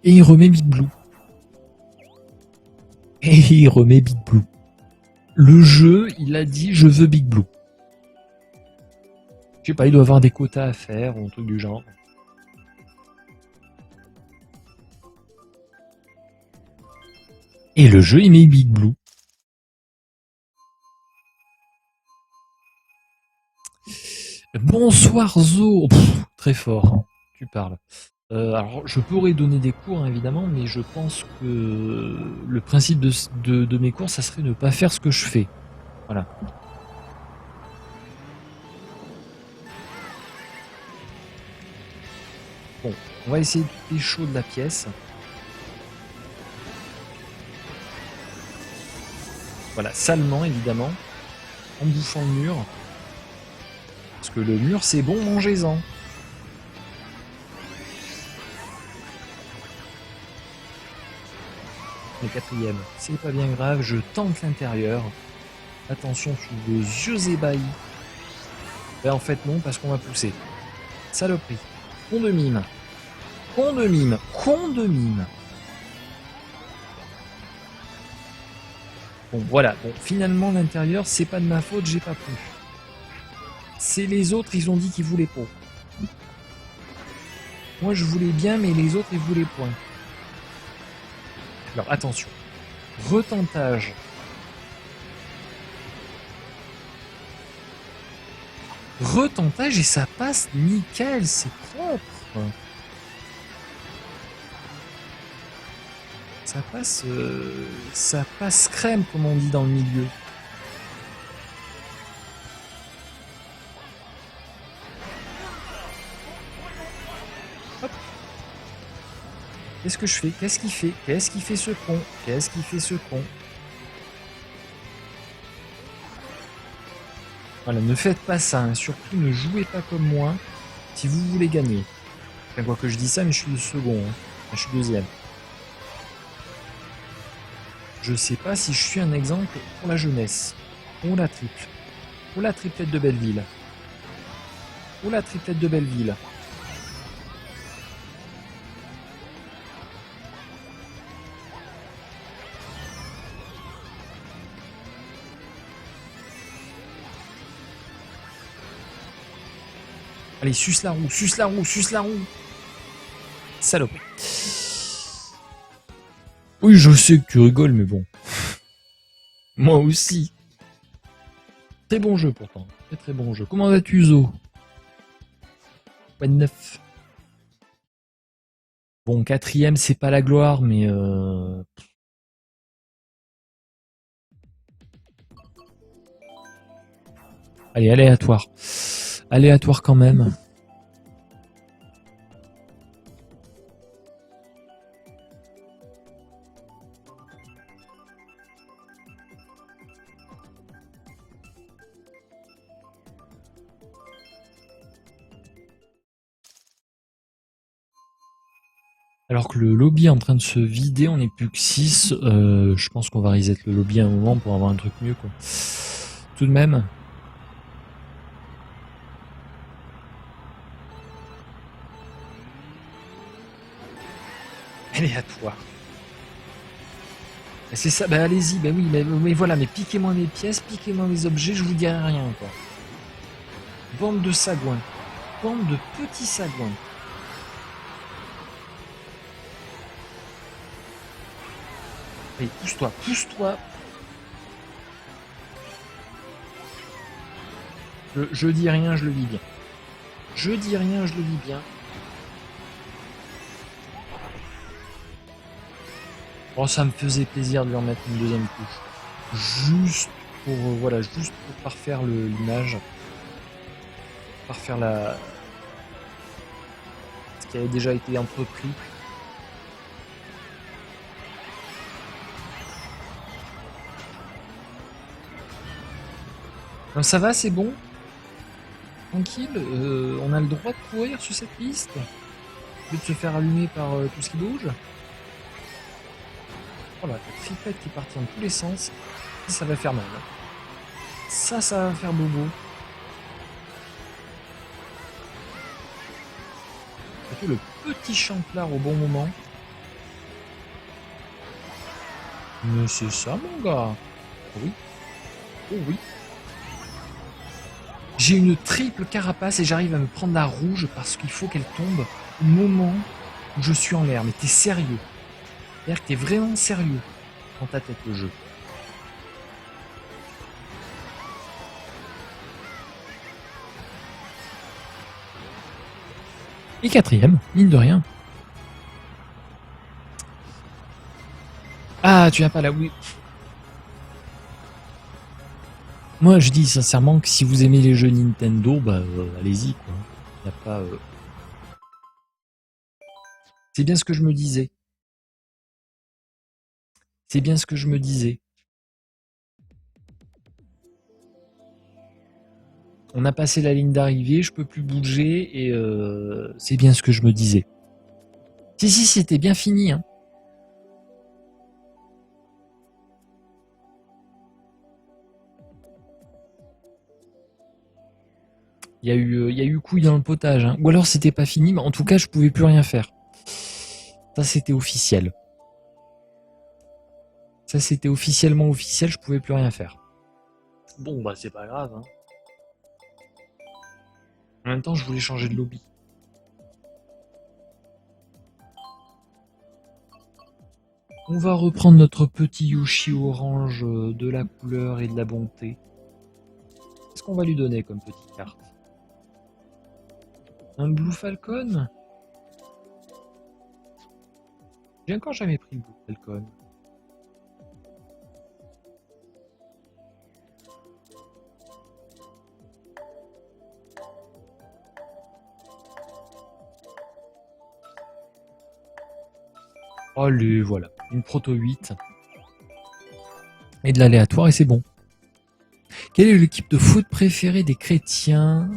Et il remet Big Blue. Le jeu, il a dit, je veux Big Blue. Je sais pas, il doit avoir des quotas à faire ou un truc du genre. Et le jeu, il met Big Blue. Bonsoir Zo. Pff, très fort, tu parles. Alors, je pourrais donner des cours, hein, évidemment, mais je pense que le principe de mes cours, ça serait ne pas faire ce que je fais. Voilà. Bon, on va essayer de pécho de la pièce. Voilà, salement, évidemment. En bouffant le mur. Parce que le mur, c'est bon, mangez-en. Le quatrième, c'est pas bien grave, je tente l'intérieur. Attention sous vos yeux ébahis. Ben en fait non, parce qu'on m'a poussé. Saloperie. Con de mime. Con de mime. Con de mime. Bon voilà, bon finalement l'intérieur c'est pas de ma faute, j'ai pas pu. C'est les autres, ils ont dit qu'ils voulaient pas. Moi je voulais bien, mais les autres ils voulaient point. Alors attention. Retentage. Retentage et ça passe nickel, c'est propre. Ça passe crème comme on dit dans le milieu. Hop. Qu'est-ce que je fais? Qu'est-ce qu'il fait? Qu'est-ce qu'il fait ce con? Qu'est-ce qu'il fait ce con? Voilà, ne faites pas ça, hein. Surtout ne jouez pas comme moi si vous voulez gagner. Enfin, quoi que je dis ça, mais je suis le second, hein. Enfin, je suis deuxième. Je sais pas si je suis un exemple pour la jeunesse. Oh la triple. Oh la triplette de Belleville. Oh la triplette de Belleville. Allez, suce la roue, suce la roue, suce la roue. Salope. Oui, je sais que tu rigoles, mais bon. Moi aussi. Très bon jeu pourtant. Très très bon jeu. Comment vas-tu, Zo? Quoi de neuf? Bon, quatrième, c'est pas la gloire, mais allez, aléatoire. Aléatoire quand même. Alors que le lobby est en train de se vider, on n'est plus que 6. Je pense qu'on va reset le lobby à un moment pour avoir un truc mieux, quoi. Tout de même. Aléatoire. C'est ça, bah allez-y, bah oui, mais voilà, mais piquez-moi mes pièces, piquez-moi mes objets, je vous dirai rien, quoi. Bande de sagouins. Bande de petits sagouins. Allez, pousse-toi, pousse-toi. Je dis rien, je le vis bien. Je dis rien, je le vis bien. Bon, ça me faisait plaisir de lui en mettre une deuxième couche. Juste pour, voilà, juste pour parfaire l'image. Parfaire ce qui avait déjà été entrepris. Donc ça va, c'est bon. Tranquille, on a le droit de courir sur cette piste. Au lieu de se faire allumer par tout ce qui bouge. Voilà, la triplette qui est partie dans tous les sens. Ça va faire mal. Ça va faire bobo. Surtout le petit champlard au bon moment. Mais c'est ça, mon gars. Oui. Oh oui. J'ai une triple carapace et j'arrive à me prendre la rouge parce qu'il faut qu'elle tombe au moment où je suis en l'air. Mais t'es sérieux. C'est-à-dire que t'es vraiment sérieux dans ta tête le jeu. Et quatrième, mine de rien. Ah, tu n'as pas la Wii. Moi, je dis sincèrement que si vous aimez les jeux Nintendo, bah allez-y, quoi. Y a pas. C'est bien ce que je me disais. C'est bien ce que je me disais. On a passé la ligne d'arrivée, je peux plus bouger et c'est bien ce que je me disais. Si, c'était bien fini. Hein. Il y a eu couille dans le potage. Hein. Ou alors c'était pas fini, mais en tout cas, je pouvais plus rien faire. Ça, c'était officiel. Ça, c'était officiellement officiel, je pouvais plus rien faire. Bon, bah, c'est pas grave. Hein. En même temps, je voulais changer de lobby. On va reprendre notre petit Yoshi orange de la couleur et de la bonté. Qu'est-ce qu'on va lui donner comme petite carte? Un Blue Falcon? J'ai encore jamais pris le Blue Falcon. Allez, voilà. Une Proto 8. Et de l'aléatoire et c'est bon. Quelle est l'équipe de foot préférée des chrétiens?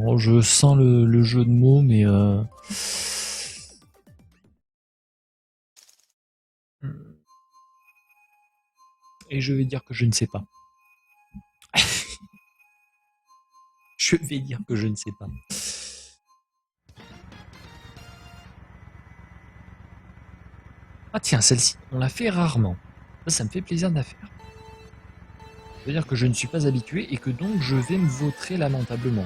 Oh, je sens le jeu de mots, mais... Et je vais dire que je ne sais pas. Je vais dire que je ne sais pas. Ah tiens, celle-ci, on la fait rarement. Ça me fait plaisir de la faire. C'est-à-dire que je ne suis pas habitué et que donc je vais me vautrer lamentablement.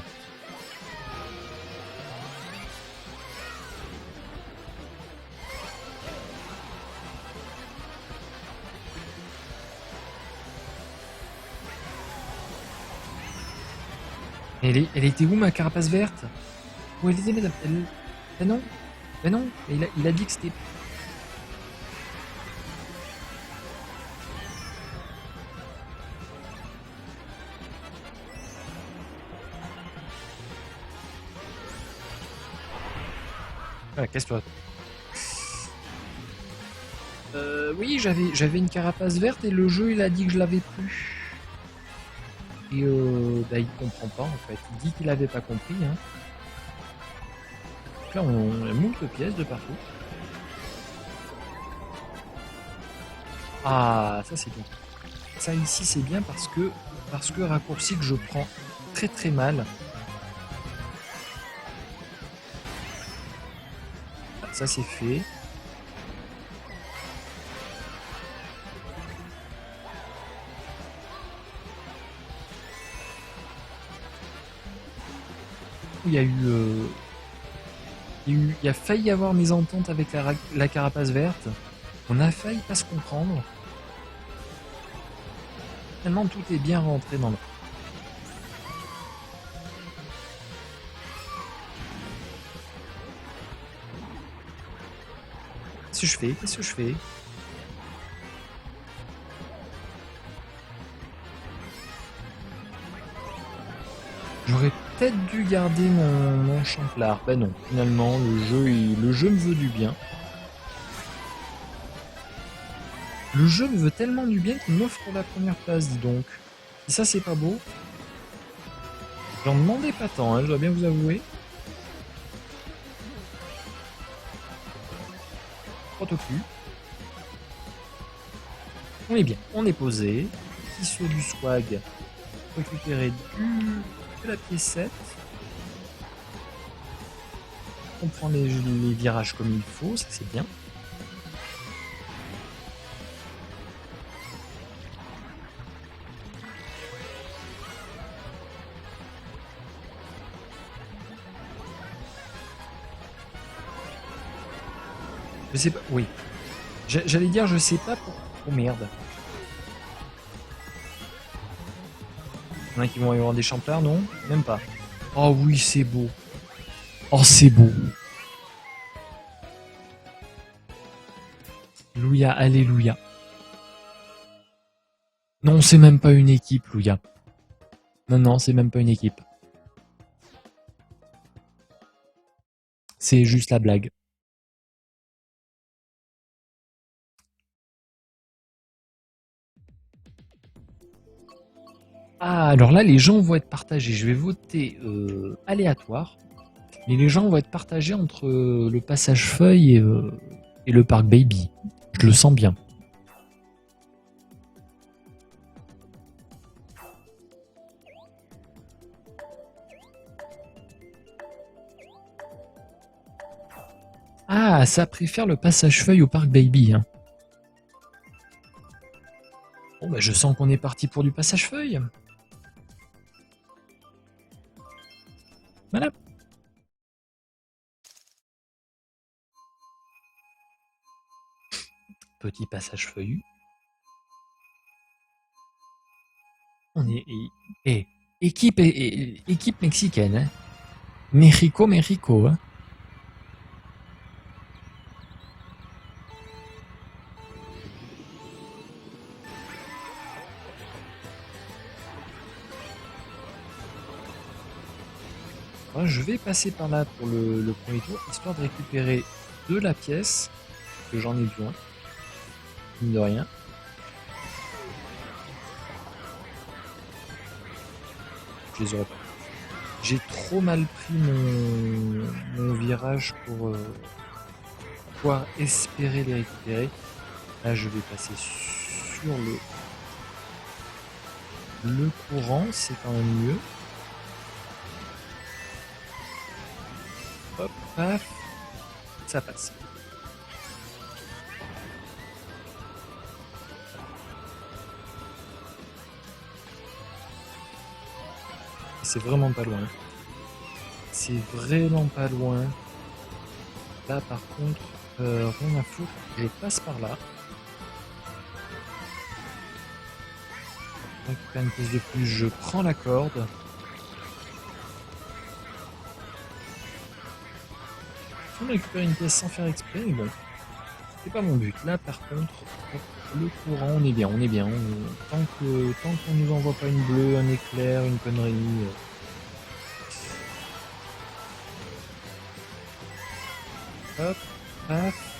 Elle était où ma carapace verte? Où elle était, madame? Ben non, ben non, il a dit que c'était... Ah, casse-toi. Oui, j'avais une carapace verte et le jeu il a dit que je l'avais plus. Et bah, il comprend pas en fait. Il dit qu'il avait pas compris. Hein. Donc là, on a moult pièces de partout. Ah, ça c'est bien. Ça ici c'est bien parce que raccourci que je prends très très mal. Ça c'est fait. Il y a eu, il y a failli y avoir mésentente avec la carapace verte. On a failli pas se comprendre. Finalement, tout est bien rentré dans le... Qu'est-ce que je fais? Qu'est-ce que je fais? J'aurais peut-être dû garder mon champlard. Ben non, finalement, le jeu me veut du bien. Le jeu me veut tellement du bien qu'il m'offre la première place, dis donc. Et ça, c'est pas beau. J'en demandais pas tant, hein, je dois bien vous avouer. Protocul. On est bien, on est posé. Petit saut du swag. Récupérer de la pièce 7. On prend les virages comme il faut, ça c'est bien. Je sais pas, oui. J'allais dire je sais pas pour... Oh merde. Il y en a qui vont y avoir des champlards, non? Même pas. Oh oui, c'est beau. Oh, c'est beau. Louia, alléluia. Non, c'est même pas une équipe, Louia. Non, non, c'est même pas une équipe. C'est juste la blague. Ah, alors là, les gens vont être partagés. Je vais voter aléatoire. Mais les gens vont être partagés entre le passage feuille et le parc baby. Je le sens bien. Ah, ça préfère le passage feuille au parc Baby. Hein. Bon, bah, je sens qu'on est parti pour du passage feuille. Voilà. Petit passage feuillu. On est équipe équipe mexicaine. Hein. Mexico, Mexico. Hein. Alors, je vais passer par là pour le premier tour, histoire de récupérer de la pièce, que j'en ai besoin, mine de rien. Je les aurais pas. J'ai trop mal pris mon virage pour pouvoir espérer les récupérer. Là, je vais passer sur le courant, c'est quand même mieux. Hop, paf, ça passe. C'est vraiment pas loin. C'est vraiment pas loin. Là, par contre, rien à foutre. Je passe par là. Je récupère une pièce de plus. Je prends la corde. On récupère une pièce sans faire exprès, mais bon. C'est pas mon but. Là, par contre, le courant, on est bien. On est bien. Tant qu'on nous envoie pas une bleue, un éclair, une connerie. Hop, paf.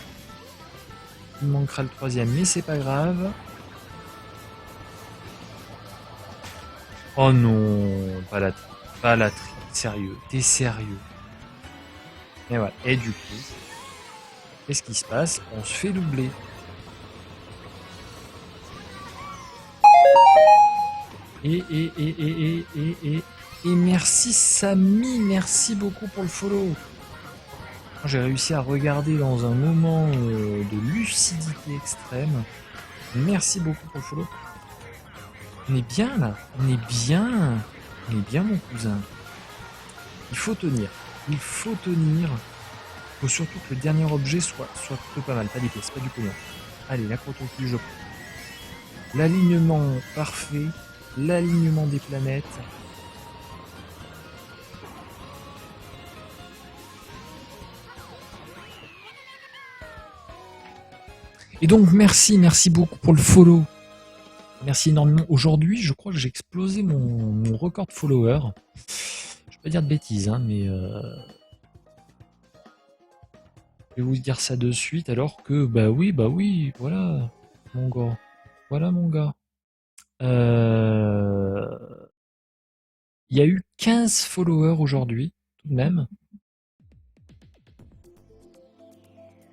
Il manquera le troisième, mais c'est pas grave. Oh non, pas la tri. Sérieux, t'es sérieux. Et voilà. Et du coup, qu'est-ce qui se passe? On se fait doubler. Et merci Samy, merci beaucoup pour le follow. J'ai réussi à regarder dans un moment de lucidité extrême. Merci beaucoup pour le follow. On est bien là, on est bien. On est bien mon cousin. Il faut tenir. Il faut tenir. Il faut surtout que le dernier objet soit plutôt pas mal. Pas des pièces, pas du pognon. Allez, la crotte au cul, je prends. L'alignement parfait. L'alignement des planètes. Et donc merci beaucoup pour le follow. Merci énormément. Aujourd'hui, je crois que j'ai explosé mon record de followers. Je vais pas dire de bêtises, hein, mais je vais vous dire ça de suite alors que bah oui, voilà mon gars. Voilà mon gars. Il y a eu 15 followers aujourd'hui, tout de même.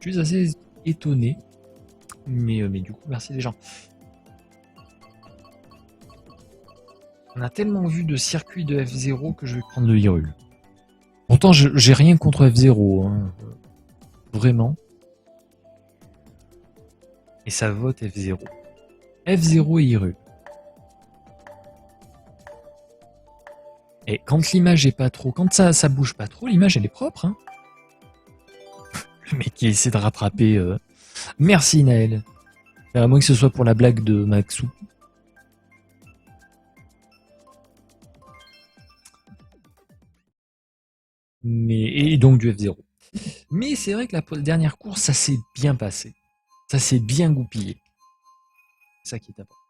Je suis assez étonné. Mais du coup, merci les gens. On a tellement vu de circuits de F0 que je vais prendre le Hyrule. Pourtant, j'ai rien contre F0. Hein. Vraiment. Et ça vote F0. F0 et Hyrule. Et quand l'image est pas trop... Quand ça bouge pas trop, l'image elle est propre. Hein. Le mec qui essaie de rattraper... Merci Naël. À moins que ce soit pour la blague de Maxou. Et donc du F0. Mais c'est vrai que la dernière course, ça s'est bien passé. Ça s'est bien goupillé. C'est ça qui est important.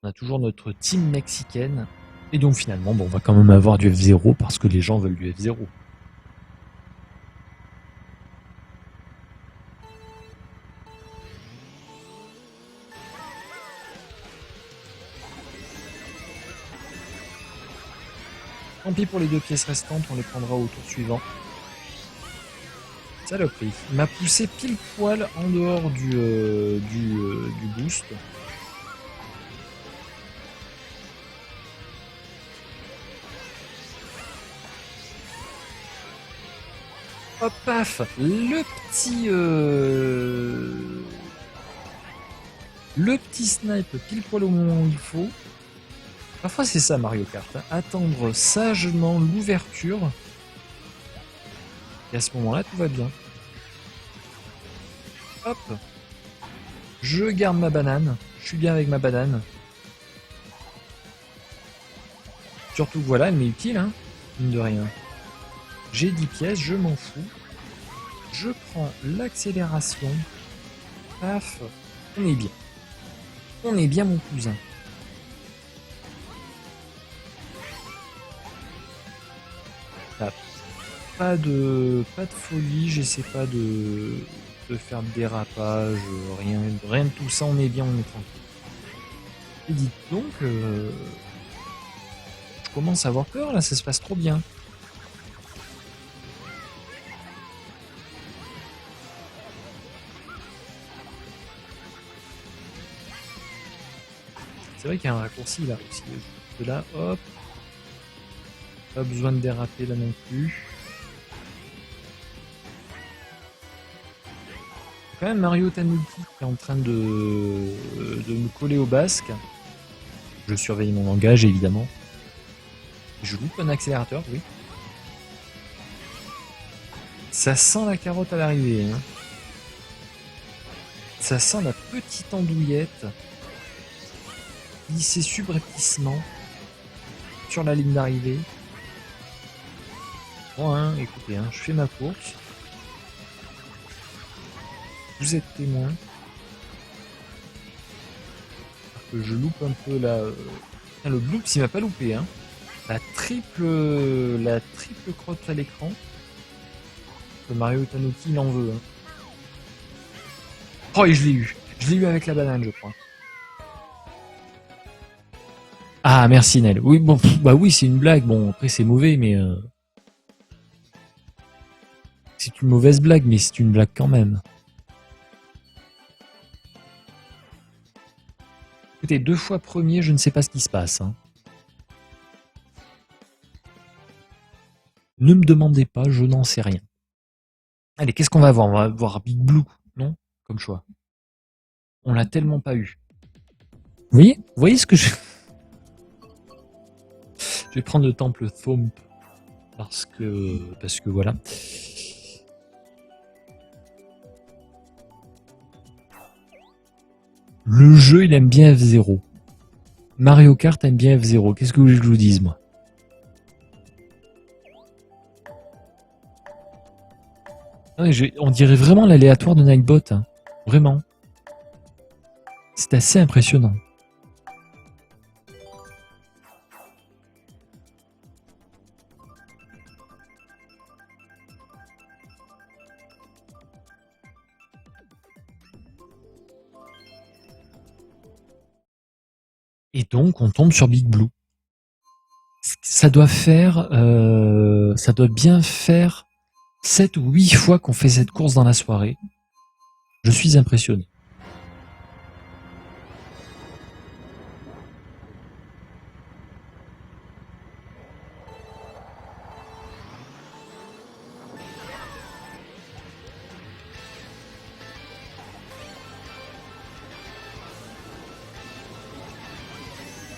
On a toujours notre team mexicaine. Et donc finalement, bon, on va quand même avoir du F0 parce que les gens veulent du F0. Tant pis pour les 2 pièces restantes, on les prendra au tour suivant. Saloperie. Il m'a poussé pile poil en dehors du boost. Hop, paf. Le petit snipe pile poil au moment où il faut. Parfois c'est ça Mario Kart, hein. Attendre sagement l'ouverture. Et à ce moment-là, tout va bien. Hop. Je garde ma banane. Je suis bien avec ma banane. Surtout que voilà, elle m'est utile, hein, mine de rien. J'ai 10 pièces, je m'en fous. Je prends l'accélération. Paf. On est bien. On est bien, mon cousin. Là, pas de folie, j'essaie pas de faire de dérapage, rien de tout ça, on est bien, on est tranquille. Et dites donc, je commence à avoir peur là, ça se passe trop bien. C'est vrai qu'il y a un raccourci là aussi. De là, hop. Pas besoin de déraper là non plus. Quand même Mario Tanuki qui est en train de me coller au basque. Je surveille mon langage évidemment. Je loupe un accélérateur, oui. Ça sent la carotte à l'arrivée. Hein. Ça sent la petite andouillette. Glisser subrepticement sur la ligne d'arrivée. Bon, hein, écoutez, hein, je fais ma course. Vous êtes témoin. Que je loupe un peu là. Le bloops, il m'a pas loupé, hein. La triple crotte à l'écran. Le Mario Tanuki, il en veut. Hein. Oh, et je l'ai eu. Je l'ai eu avec la banane, je crois. Ah, merci Nel. Oui, bon, bah oui, c'est une blague. Bon, après, c'est mauvais, mais... C'est une mauvaise blague, mais c'est une blague quand même. Écoutez, 2 fois premier, je ne sais pas ce qui se passe. Hein. Ne me demandez pas, je n'en sais rien. Allez, qu'est-ce qu'on va voir? On va voir Big Blue, non? Comme choix. On l'a tellement pas eu. Vous voyez ce que je... Je vais prendre le temple Thump. Parce que voilà. Le jeu, il aime bien F0. Mario Kart aime bien F0. Qu'est-ce que vous voulez que je vous dise, moi? On dirait vraiment l'aléatoire de Nightbot. Hein. Vraiment. C'est assez impressionnant. Et donc, on tombe sur Big Blue. Ça doit bien faire 7 ou 8 fois qu'on fait cette course dans la soirée. Je suis impressionné.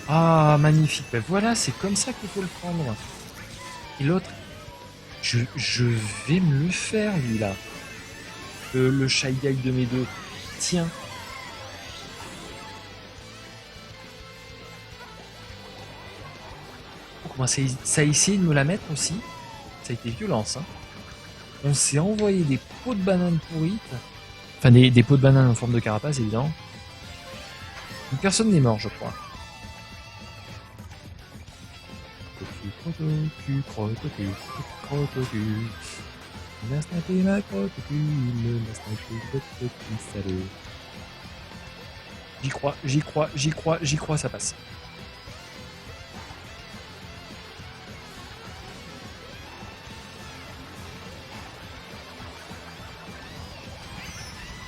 Ah, magnifique. Ben voilà, c'est comme ça qu'il faut le prendre. Et l'autre, je vais me le faire, lui, là. Le Shy Guy de mes deux. Tiens. Oh, comment ça a essayé de me la mettre aussi. Ça a été violent, ça. On s'est envoyé des pots de bananes pourrites. Enfin, des pots de bananes en forme de carapace, évidemment. Une personne n'est mort, je crois. Crotte au cul. Il a snappé ma crotte au cul, il a snappé le petit salaud. J'y crois, ça passe.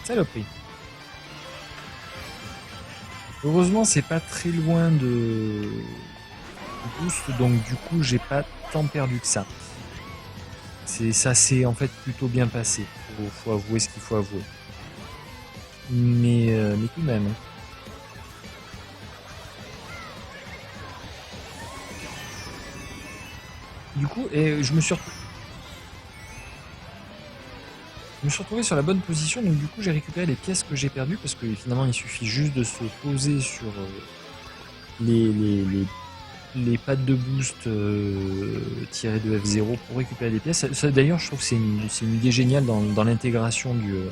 Saloperie. Heureusement, c'est pas très loin de boost, donc du coup, j'ai pas tant perdu que ça. Ça s'est en fait plutôt bien passé. Faut avouer ce qu'il faut avouer. Mais tout de même. Hein. Du coup, je me suis retrouvé sur la bonne position, donc du coup j'ai récupéré les pièces que j'ai perdues, parce que finalement il suffit juste de se poser sur les pattes de boost tirées de F0 pour récupérer des pièces. Ça, d'ailleurs, je trouve que c'est une idée géniale dans l'intégration de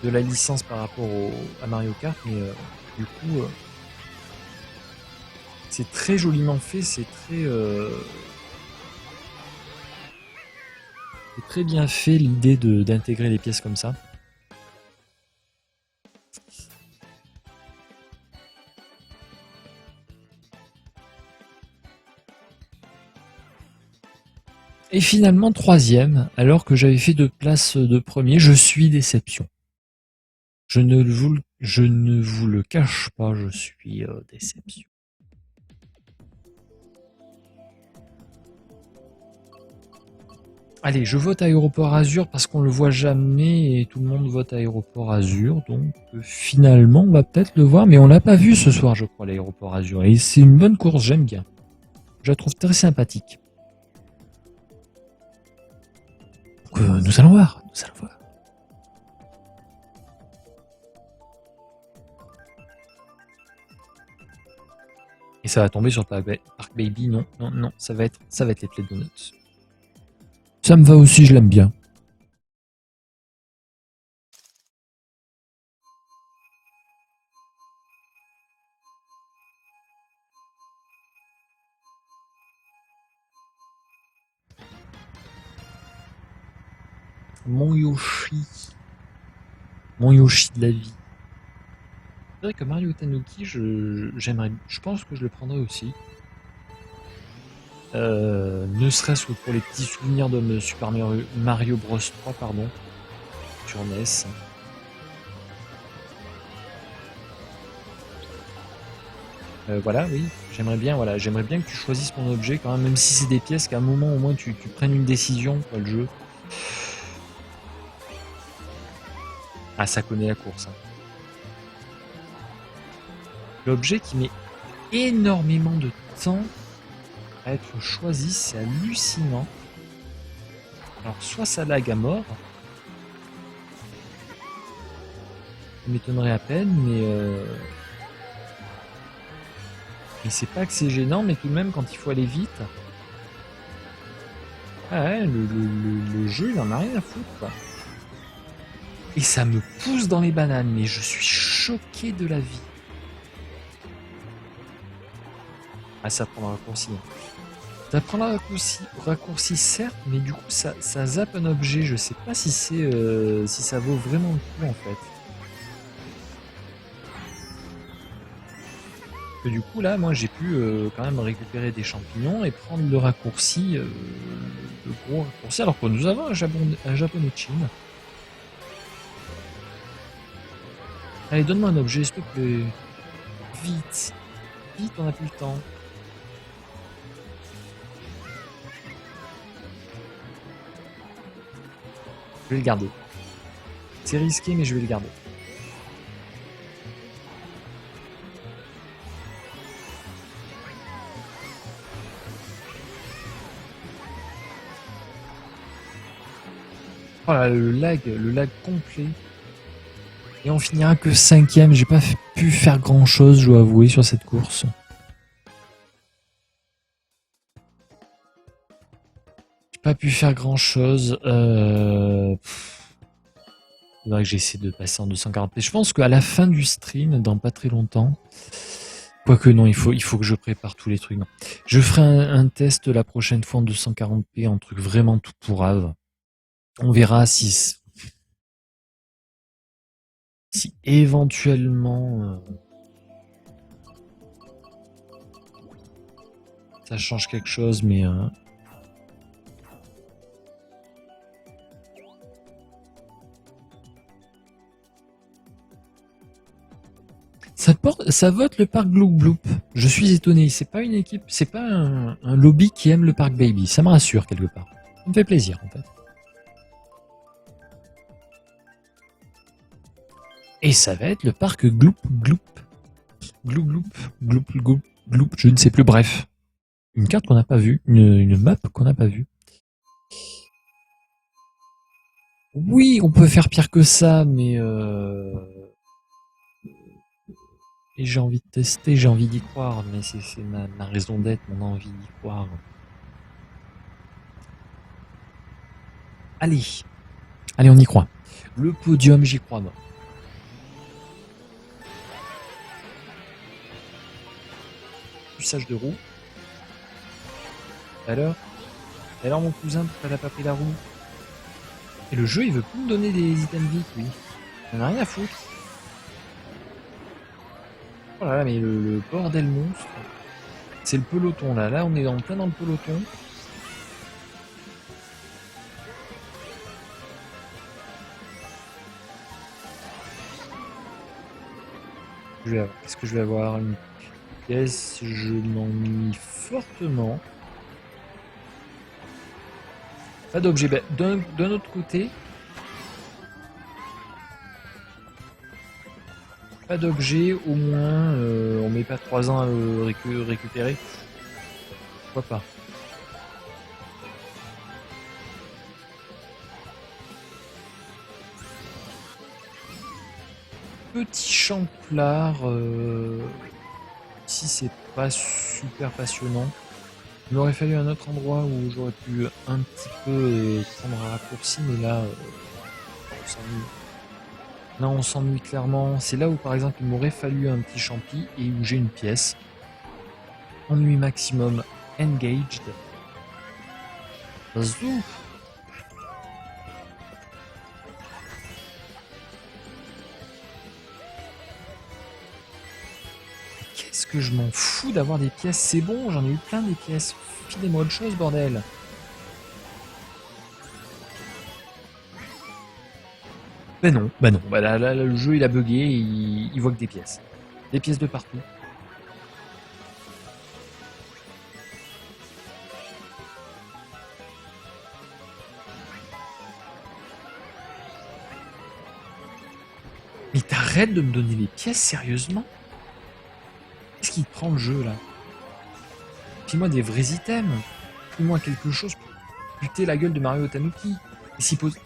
la licence par rapport à Mario Kart, mais du coup c'est très joliment fait, c'est très bien fait l'idée d'intégrer les pièces comme ça. Et finalement 3e, alors que j'avais fait 2 places de premier, je suis déception. Je ne vous le cache pas, je suis déception. Allez, je vote Aéroport Azur parce qu'on le voit jamais et tout le monde vote Aéroport Azur. Donc finalement, on va peut-être le voir, mais on l'a pas vu ce soir, je crois, l'Aéroport Azur. Et c'est une bonne course, j'aime bien. Je la trouve très sympathique. Donc, nous allons voir. Et ça va tomber sur le Park Baby, non, ça va être les Play Donuts. Ça me va aussi, je l'aime bien. Mon Yoshi de la vie. C'est vrai que Mario Tanuki, je pense que je le prendrais aussi. Ne serait-ce que pour les petits souvenirs de Super Mario Bros 3, pardon, sur NES. Voilà, oui, j'aimerais bien que tu choisisses ton objet quand même si c'est des pièces, qu'à un moment au moins tu prennes une décision, quoi, le jeu. Ah, ça connaît la course. Hein. L'objet qui met énormément de temps à être choisi, c'est hallucinant. Alors, soit ça lag à mort, ça m'étonnerait à peine, mais c'est pas que c'est gênant, mais tout de même, quand il faut aller vite, ouais, le jeu, il en a rien à foutre, quoi. Et ça me pousse dans les bananes, mais je suis choqué de la vie. Ah, ça prend un raccourci. Ça prend un raccourci, certes, mais du coup, ça zappe un objet. Je sais pas si si ça vaut vraiment le coup, en fait. Que du coup, là, moi, j'ai pu quand même récupérer des champignons et prendre le raccourci, le gros raccourci, alors que nous avons un japonais Chine. Allez, donne-moi un objet, s'il te plaît. Vite. Vite, on n'a plus le temps. Je vais le garder. C'est risqué, mais je vais le garder. Voilà, le lag complet. Et on finira que 5e. J'ai pas pu faire grand chose, je dois avouer, sur cette course. J'ai pas pu faire grand chose. Il faudrait que j'essaie de passer en 240p. Je pense qu'à la fin du stream, dans pas très longtemps, quoique non, il faut que je prépare tous les trucs. Non. Je ferai un test la prochaine fois en 240p, un truc vraiment tout pourrave. On verra si éventuellement ça change quelque chose, mais ça vote le parc Gloop Bloop. Je suis étonné. C'est pas une équipe, c'est pas un lobby qui aime le parc Baby. Ça me rassure quelque part. me fait plaisir, en fait. Et ça va être le parc Gloop Gloop. Gloop Gloop. Gloop Gloop Gloop. Je ne sais plus. Bref. Une carte qu'on n'a pas vue. Une map qu'on n'a pas vue. Oui, on peut faire pire que ça, mais... Et j'ai envie de tester, j'ai envie d'y croire, mais c'est ma raison d'être, mon envie d'y croire. Allez. Allez, on y croit. Le podium, j'y crois, moi. Usage de roue. Alors, mon cousin, pourquoi t'as pas pris la roue? Et le jeu, il veut plus me donner des items vite, lui. Il en a rien à foutre. Oh là là, mais le bordel monstre. C'est le peloton, là. Là, on est en plein dans le peloton. Qu'est-ce que je vais avoir? Une pièce, je m'ennuie fortement. Pas d'objet. Ben, d'un autre côté, pas d'objet, au moins on met pas 3 ans à le récupérer. Pourquoi pas? Petit champlard. Ici c'est pas super passionnant. Il m'aurait fallu un autre endroit où j'aurais pu un petit peu prendre un raccourci, mais là on s'ennuie. Là on s'ennuie clairement. C'est là où par exemple il m'aurait fallu un petit champi et où j'ai une pièce. Ennui maximum engaged. Zou. Qu'est-ce que je m'en fous d'avoir des pièces? C'est bon, j'en ai eu plein des pièces. Filez-moi autre chose, bordel. Ben non, ben non. Bah là, le jeu il a bugué, il voit que des pièces. Des pièces de partout. Mais t'arrêtes de me donner les pièces, sérieusement? Qu'est-ce qu'il te prend le jeu là? File-moi des vrais items. File-moi quelque chose pour buter la gueule de Mario Tanuki. Et s'il pose...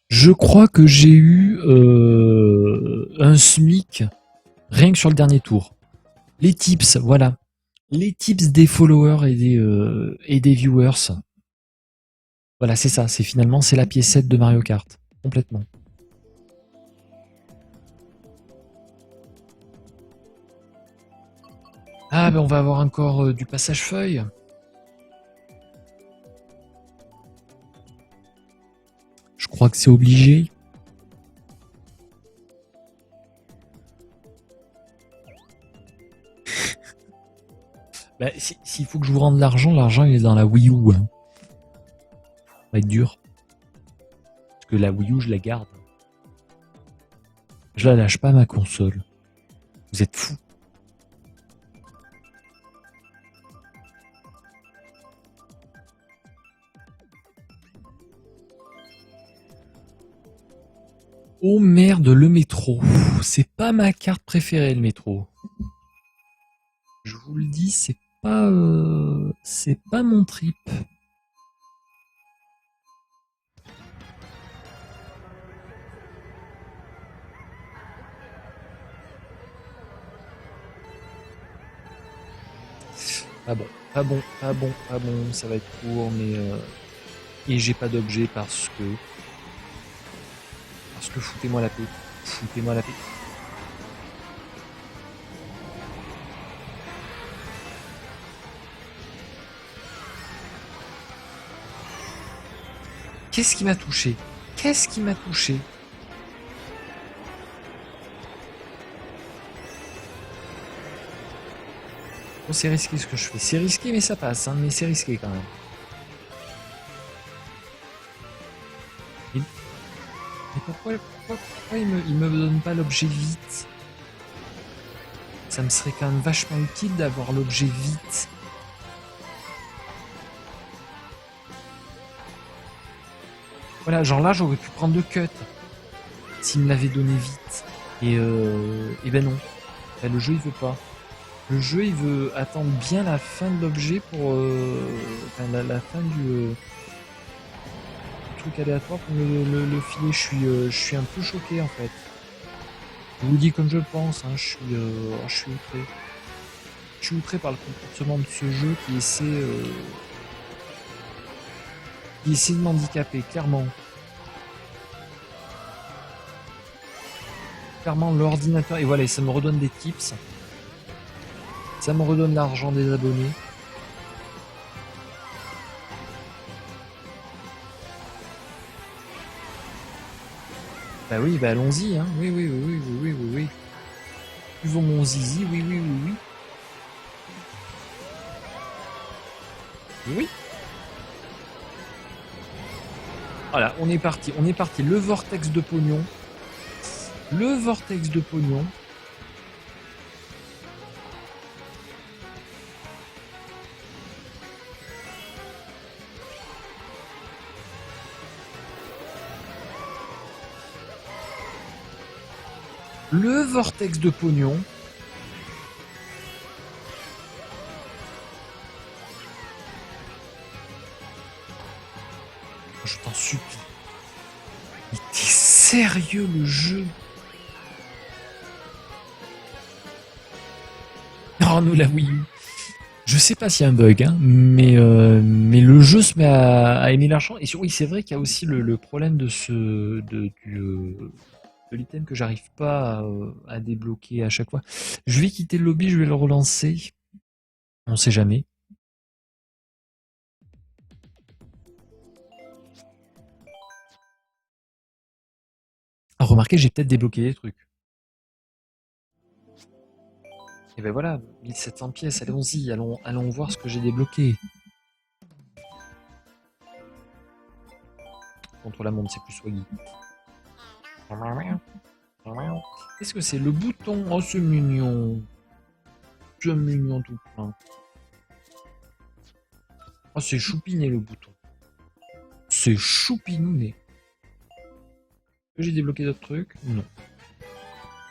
Je crois que j'ai eu un SMIC rien que sur le dernier tour. Les tips, voilà. Les tips des followers et des viewers. Voilà, c'est ça. C'est finalement c'est la piécette de Mario Kart. Complètement. Ah ben on va avoir encore du passage feuille. Je crois que c'est obligé. Bah, s'il faut que je vous rende l'argent il est dans la Wii U. Hein. Ça va être dur. Parce que la Wii U, je la garde. Je la lâche pas, ma console. Vous êtes fous. Oh merde, le métro. C'est pas ma carte préférée, le métro. Je vous le dis, c'est pas mon trip. Ah bon, pas bon, pas bon, pas bon. Ça va être court, mais et j'ai pas d'objet parce que foutez-moi la paix, foutez-moi la paix. Qu'est-ce qui m'a touché? Qu'est-ce qui m'a touché? Bon, c'est risqué ce que je fais. C'est risqué, mais ça passe. Hein, mais c'est risqué quand même. Mais pourquoi il me donne pas l'objet vite? Ça me serait quand même vachement utile d'avoir l'objet vite. Voilà, genre là, j'aurais pu prendre le cut s'il me l'avait donné vite. Et ben non. Ben, le jeu, il veut pas. Le jeu, il veut attendre bien la fin de l'objet pour... enfin, la fin du truc aléatoire pour le filer. Je suis un peu choqué, en fait. Je vous le dis comme je le pense, hein, je suis outré. Je suis outré par le comportement de ce jeu qui essaie de m'handicaper, clairement. Clairement, l'ordinateur... Et voilà, ça me redonne des tips. Ça me redonne l'argent des abonnés. Bah oui, bah allons-y, hein. Oui, oui, oui, oui, oui, oui, oui, oui. Suivons mon zizi, oui, oui, oui, oui. Oui. Voilà, on est parti, on est parti. Le vortex de pognon. Le vortex de pognon. Le vortex de pognon. Je t'en supplie. Mais t'es sérieux le jeu? Oh, nous la Wii U. Je sais pas s'il y a un bug, hein, mais le jeu se met à aimer l'argent. Et oui, c'est vrai qu'il y a aussi le problème de l'item que j'arrive pas à débloquer à chaque fois. Je vais quitter le lobby, je vais le relancer. On sait jamais. Ah, remarquez, j'ai peut-être débloqué des trucs. Et ben voilà, 1700 pièces, allons-y, allons voir ce que j'ai débloqué. Contre la montre, c'est plus swaggy. Qu'est-ce que c'est? Le bouton? Oh, c'est mignon. C'est mignon tout plein. Oh, c'est choupiné le bouton. C'est choupinouné. Que j'ai débloqué d'autres trucs? Non.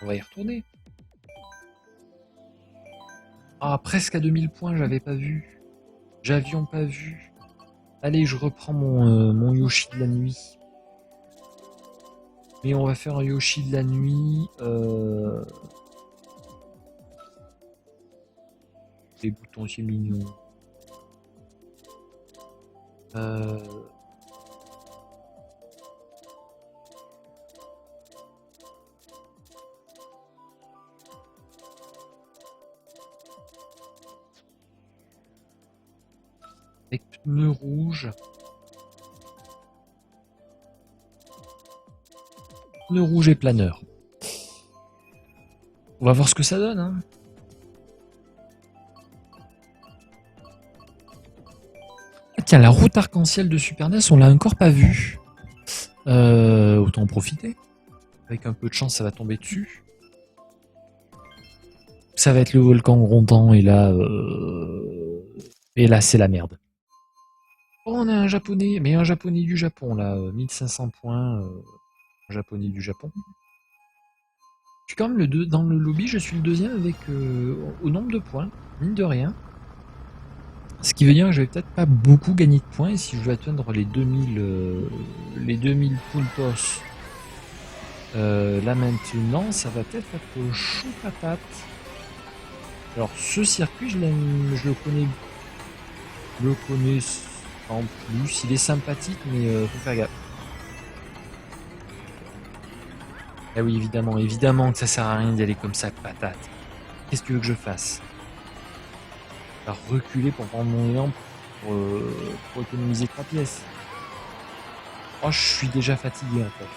On va y retourner. Ah, presque à 2000 points, j'avais pas vu. J'avions pas vu. Allez, je reprends mon Yoshi de la nuit. Mais on va faire un Yoshi de la nuit. Les boutons, c'est mignon. Avec pneus rouges. Pneus rouges et planeur. On va voir ce que ça donne, hein. Ah, tiens, la route arc-en-ciel de Super NES, on l'a encore pas vue. Autant en profiter. Avec un peu de chance, ça va tomber dessus. Ça va être le volcan grondant et là c'est la merde. Oh, on a un japonais, mais un japonais du Japon là, 1500 points, un japonais du Japon. Je suis quand même dans le lobby, je suis le deuxième avec au nombre de points, mine de rien. Ce qui veut dire que je vais peut-être pas beaucoup gagner de points et si je veux atteindre les 2000 puntos là maintenant, ça va peut-être être chaud patate. Alors ce circuit, je le connais en plus, il est sympathique, mais faut faire gaffe. Ah oui, évidemment que ça sert à rien d'y aller comme ça, patate. Qu'est-ce que tu veux que je fasse? Faire reculer pour prendre mon élan pour économiser 3 pièces. Oh, je suis déjà fatigué en fait.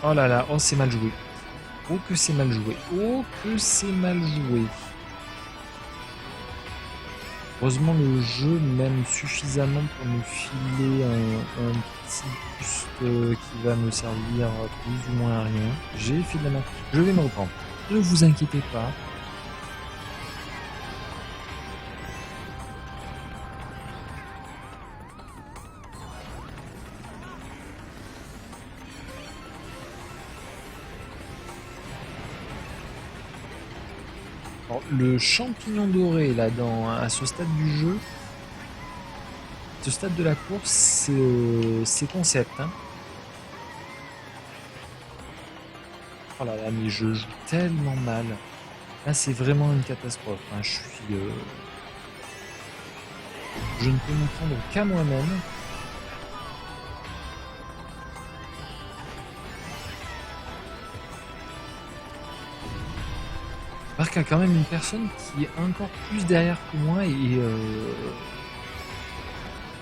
Oh là là, oh c'est mal joué. Oh que c'est mal joué. Oh que c'est mal joué. Heureusement le jeu m'aime suffisamment pour me filer un petit boost qui va me servir plus ou moins à rien. J'ai fait de la merde. Je vais me reprendre. Ne vous inquiétez pas. Alors, le champignon doré là à ce stade du jeu, ce stade de la course, c'est concept. Hein. Oh là là, mais je joue tellement mal. Là, c'est vraiment une catastrophe. Hein. Je ne peux me prendre qu'à moi-même. Parce qu'il y a quand même une personne qui est encore plus derrière que moi et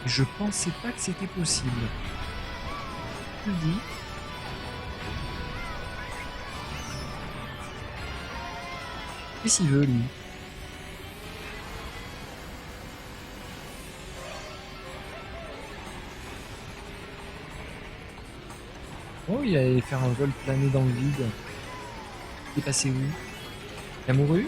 je pensais pas que c'était possible. Je le dis. Qu'est-ce qu'il veut, lui? Oh, il allait faire un vol plané dans le vide. Il est passé où? Il a mouru?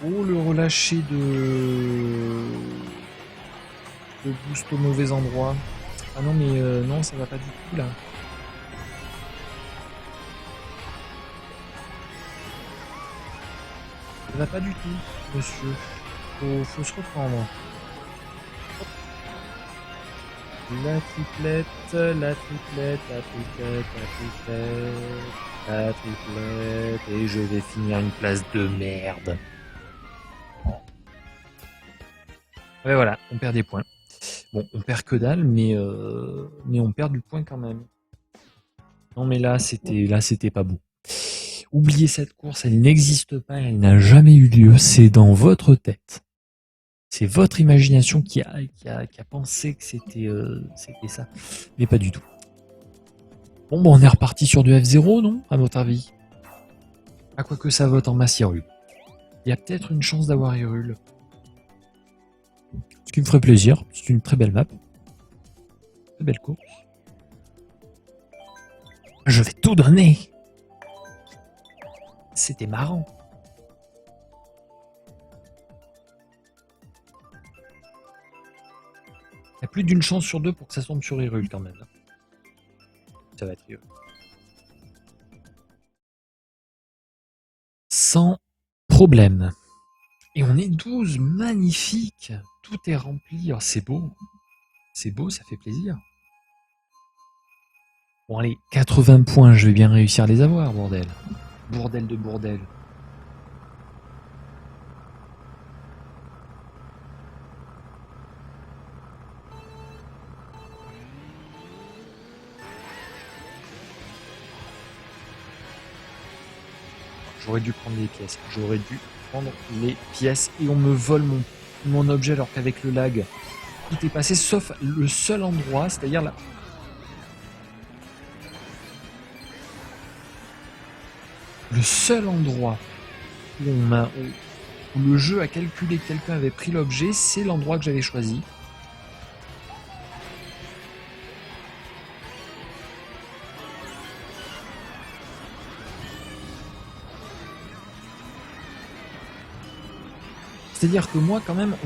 Oh, le relâché de boost au mauvais endroit. Ah non, mais non, ça va pas du tout, là. Ça va pas du tout, monsieur. Faut se reprendre. La triplette, la triplette, la triplette, la triplette, la triplette, et je vais finir une place de merde. Ouais, voilà, on perd des points. Bon, on perd que dalle, mais on perd du point quand même. Non, mais là, c'était pas bon. Oubliez cette course, elle n'existe pas, elle n'a jamais eu lieu, c'est dans votre tête. C'est votre imagination qui a pensé que c'était ça, mais pas du tout. Bon, on est reparti sur du F0, non, à votre avis? À quoi que ça vote en masse Hyrule. Il y a peut-être une chance d'avoir Hyrule. Ce qui me ferait plaisir, c'est une très belle map. Très belle course. Je vais tout donner. C'était marrant. Il y a plus d'une chance sur deux pour que ça tombe sur Hyrule quand même. Ça va être Hyrule. Sans problème. Et on est 12, magnifique. Tout est rempli. Oh, c'est beau. C'est beau, ça fait plaisir. Bon allez, 80 points, je vais bien réussir à les avoir, bordel. Bordel de bordel. J'aurais dû prendre les pièces. J'aurais dû prendre les pièces et on me vole mon objet alors qu'avec le lag, tout est passé sauf le seul endroit, c'est-à-dire là. Le seul endroit où le jeu a calculé que quelqu'un avait pris l'objet, c'est l'endroit que j'avais choisi. C'est-à-dire que moi, quand même,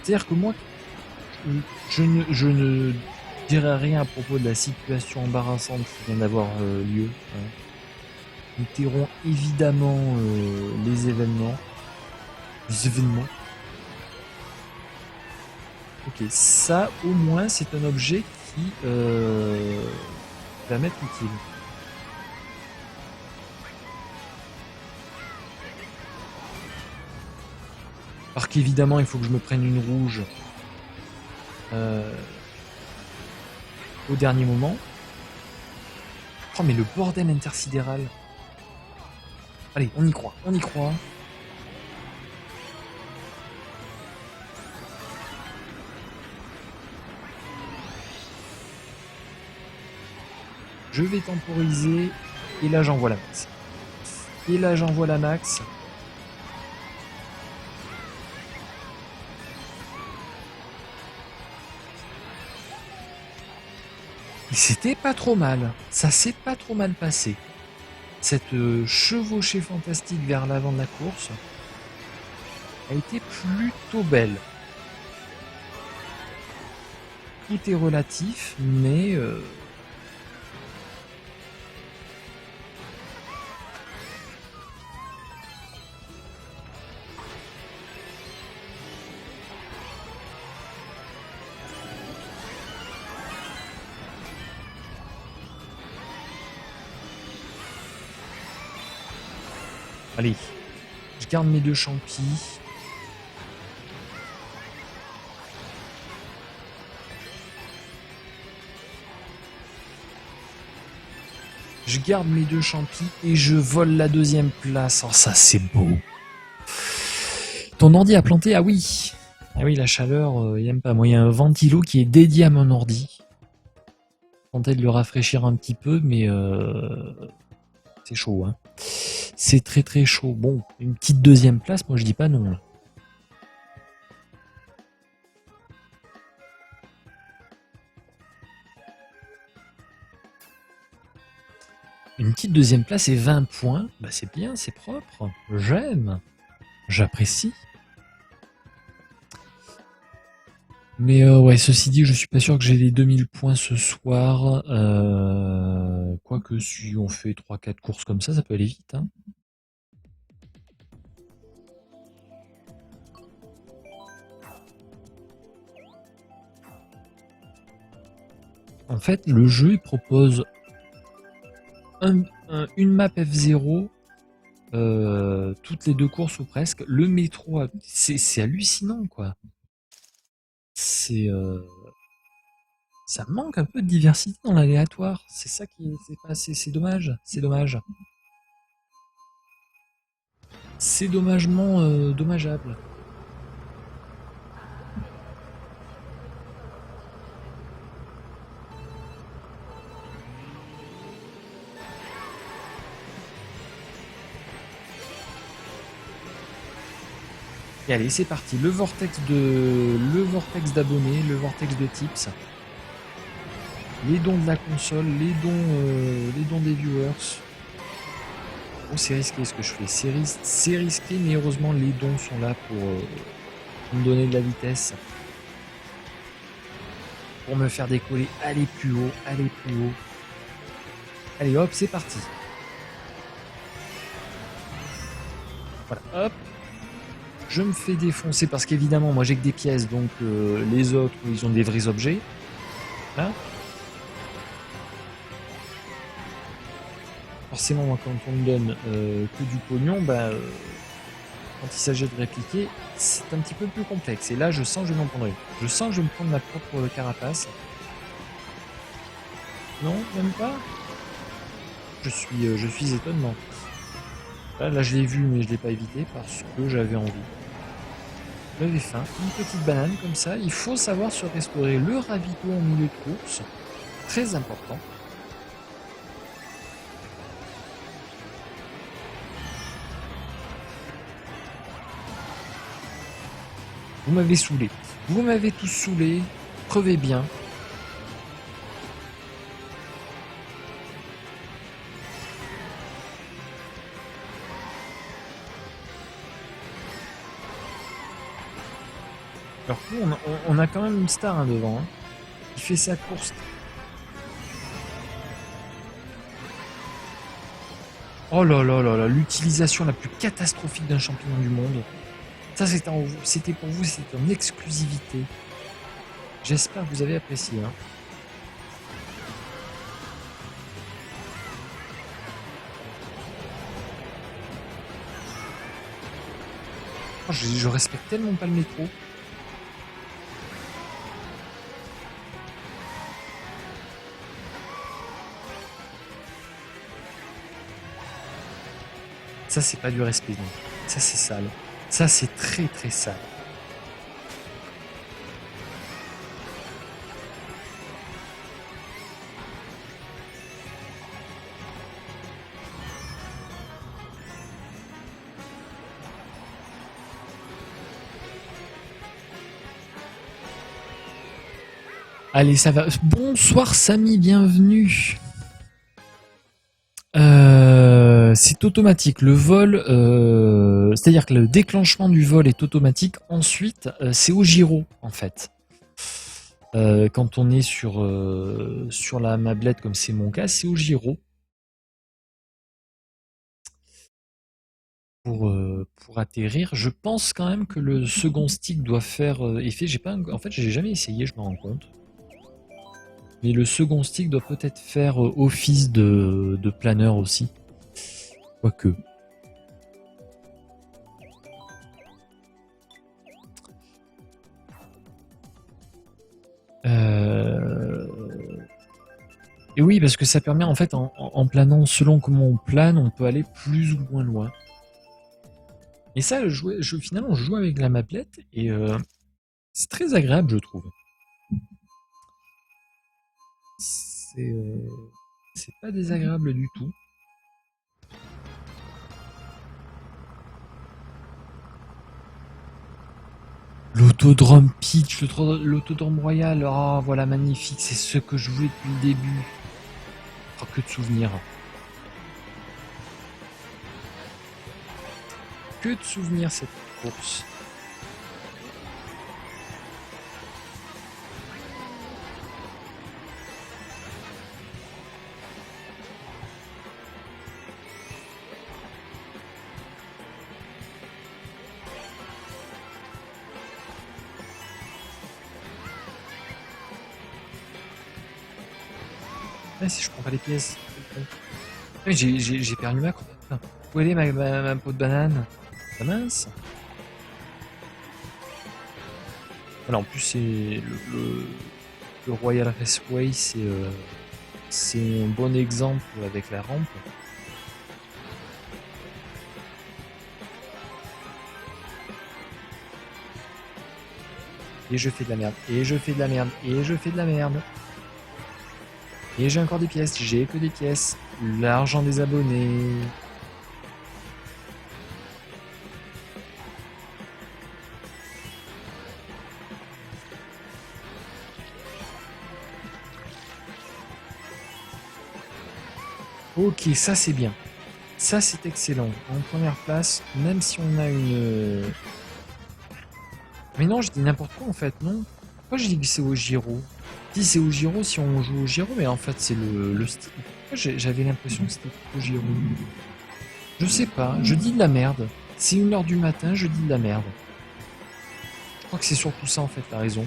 c'est-à-dire que moi, je ne dirai rien à propos de la situation embarrassante qui vient d'avoir lieu. Hein. Nous tairons évidemment les événements. Ok, ça au moins c'est un objet qui va m'être utile. Alors qu'évidemment il faut que je me prenne une rouge au dernier moment. Oh mais le bordel intersidéral. Allez, on y croit, on y croit. Je vais temporiser. Et là, j'envoie la max. Et là, j'envoie la max. Et c'était pas trop mal. Ça s'est pas trop mal passé. Cette chevauchée fantastique vers l'avant de la course a été plutôt belle. Tout est relatif, mais allez, je garde mes deux champis. Je garde mes deux champis et je vole la deuxième place. Oh, ça c'est beau. Ton ordi a planté? Ah oui. Ah oui, la chaleur, il aime pas. Moi, il y a un ventilo qui est dédié à mon ordi. Tenter de le rafraîchir un petit peu, mais c'est chaud. Hein. C'est très très chaud. Bon, une petite deuxième place, moi je dis pas non. Là. Une petite deuxième place et 20 points, bah c'est bien, c'est propre. J'aime. J'apprécie. Mais ouais, ceci dit, je suis pas sûr que j'ai les 2000 points ce soir. Quoique si on fait 3-4 courses comme ça peut aller vite. Hein. En fait, le jeu il propose une map F0 toutes les deux courses ou presque. Le métro, c'est hallucinant quoi. C'est ça manque un peu de diversité dans l'aléatoire. C'est ça qui c'est dommage. C'est dommage. C'est dommagement dommageable. Et allez, c'est parti. Le vortex d'abonnés, le vortex de tips, les dons de la console, les dons des viewers. Oh, c'est risqué ce que je fais. C'est risqué, mais heureusement les dons sont là pour me donner de la vitesse, pour me faire décoller. Aller plus haut, aller plus haut. Allez, hop, c'est parti. Voilà, hop. Je me fais défoncer parce qu'évidemment, moi j'ai que des pièces, donc les autres, ils ont des vrais objets. Là. Forcément, moi, quand on me donne que du pognon, bah, quand il s'agit de répliquer, c'est un petit peu plus complexe. Et là, je sens que je vais m'en prendre une. Je sens que je vais me prendre ma propre carapace. Non, même pas. Je suis étonnement. Là, je l'ai vu, mais je l'ai pas évité parce que j'avais envie. J'avais faim. Une petite banane comme ça. Il faut savoir se restaurer le ravito en milieu de course. Très important. Vous m'avez saoulé. Vous m'avez tous saoulé. Crevez bien. Alors nous, on a quand même une star hein, devant. Hein, qui fait sa course. Oh là là là là, l'utilisation la plus catastrophique d'un champignon du monde. Ça, c'était pour vous, c'était en exclusivité. J'espère que vous avez apprécié. Hein. Oh, je respecte tellement pas le métro. Ça, c'est pas du respect, non. Ça, c'est sale. Ça, c'est très très sale. Allez, ça va. Bonsoir Samy, bienvenue. C'est automatique. Le vol, c'est-à-dire que le déclenchement du vol est automatique. Ensuite, c'est au gyro, en fait. Quand on est sur la mablette, comme c'est mon cas, c'est au gyro. Pour atterrir. Je pense quand même que le second stick doit faire effet. En fait, j'ai jamais essayé, je me rends compte. Mais le second stick doit peut-être faire office de planeur aussi. Quoique. Et oui, parce que ça permet en fait, en planant, selon comment on plane, on peut aller plus ou moins loin. Et ça, finalement, je joue avec la mablette et c'est très agréable, je trouve. C'est pas désagréable du tout. L'autodrome Peach, l'autodrome Royal, oh voilà, magnifique, c'est ce que je voulais depuis le début. Oh, que de souvenirs. Que de souvenirs cette course. Ah, si je prends pas les pièces. Oui, j'ai perdu ma croûte. Où elle est ma peau de banane? Ah mince. Alors en plus c'est le Royal Raceway, c'est un bon exemple avec la rampe. Et je fais de la merde, et je fais de la merde, et je fais de la merde. Et j'ai encore des pièces, j'ai que des pièces. L'argent des abonnés. Ok, ça c'est bien. Ça c'est excellent. En première place, même si on a une... Mais non, je dis n'importe quoi en fait, non? Pourquoi je dis que c'est au Giro? Si c'est au Giro, si on joue au Giro, mais en fait c'est le style. J'avais l'impression que c'était au Giro. Je sais pas, je dis de la merde. C'est 1h du matin, je dis de la merde. Je crois que c'est surtout ça en fait, t'as raison.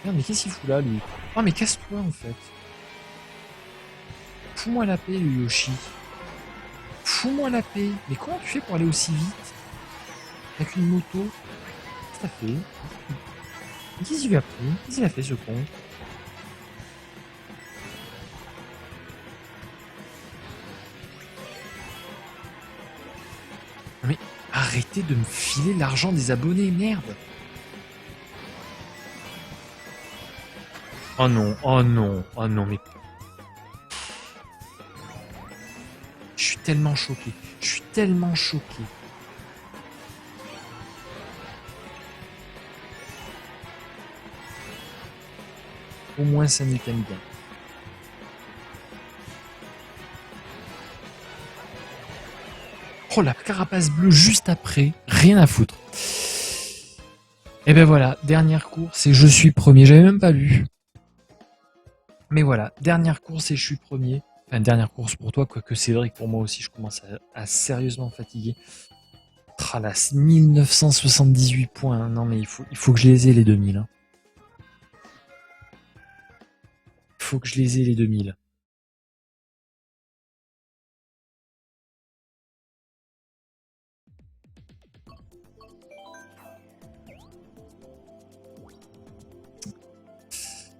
Merde, mais qu'est-ce qu'il fout là lui? Oh mais casse-toi en fait. Fous-moi la paix, le Yoshi. Fous-moi la paix. Mais comment tu fais pour aller aussi vite? Avec une moto? Qu'est-ce que t'as fait? Qu'est-ce qu'il a pris? Qu'est-ce qu'il a fait ce con? Mais arrêtez de me filer l'argent des abonnés, merde! Oh non, oh non, oh non, mais... Je suis tellement choqué. Je suis tellement choqué. Au moins ça nous t'aime bien. Oh la carapace bleue juste après, rien à foutre. Et ben voilà, dernière course et je suis premier. J'avais même pas vu. Mais voilà, dernière course et je suis premier. Enfin, dernière course pour toi, quoique c'est vrai que pour moi aussi, je commence à sérieusement fatiguer. Tralas, 1978 points. Non mais il faut que je les ai les 2000. Hein. Il faut que je les ai les 2000.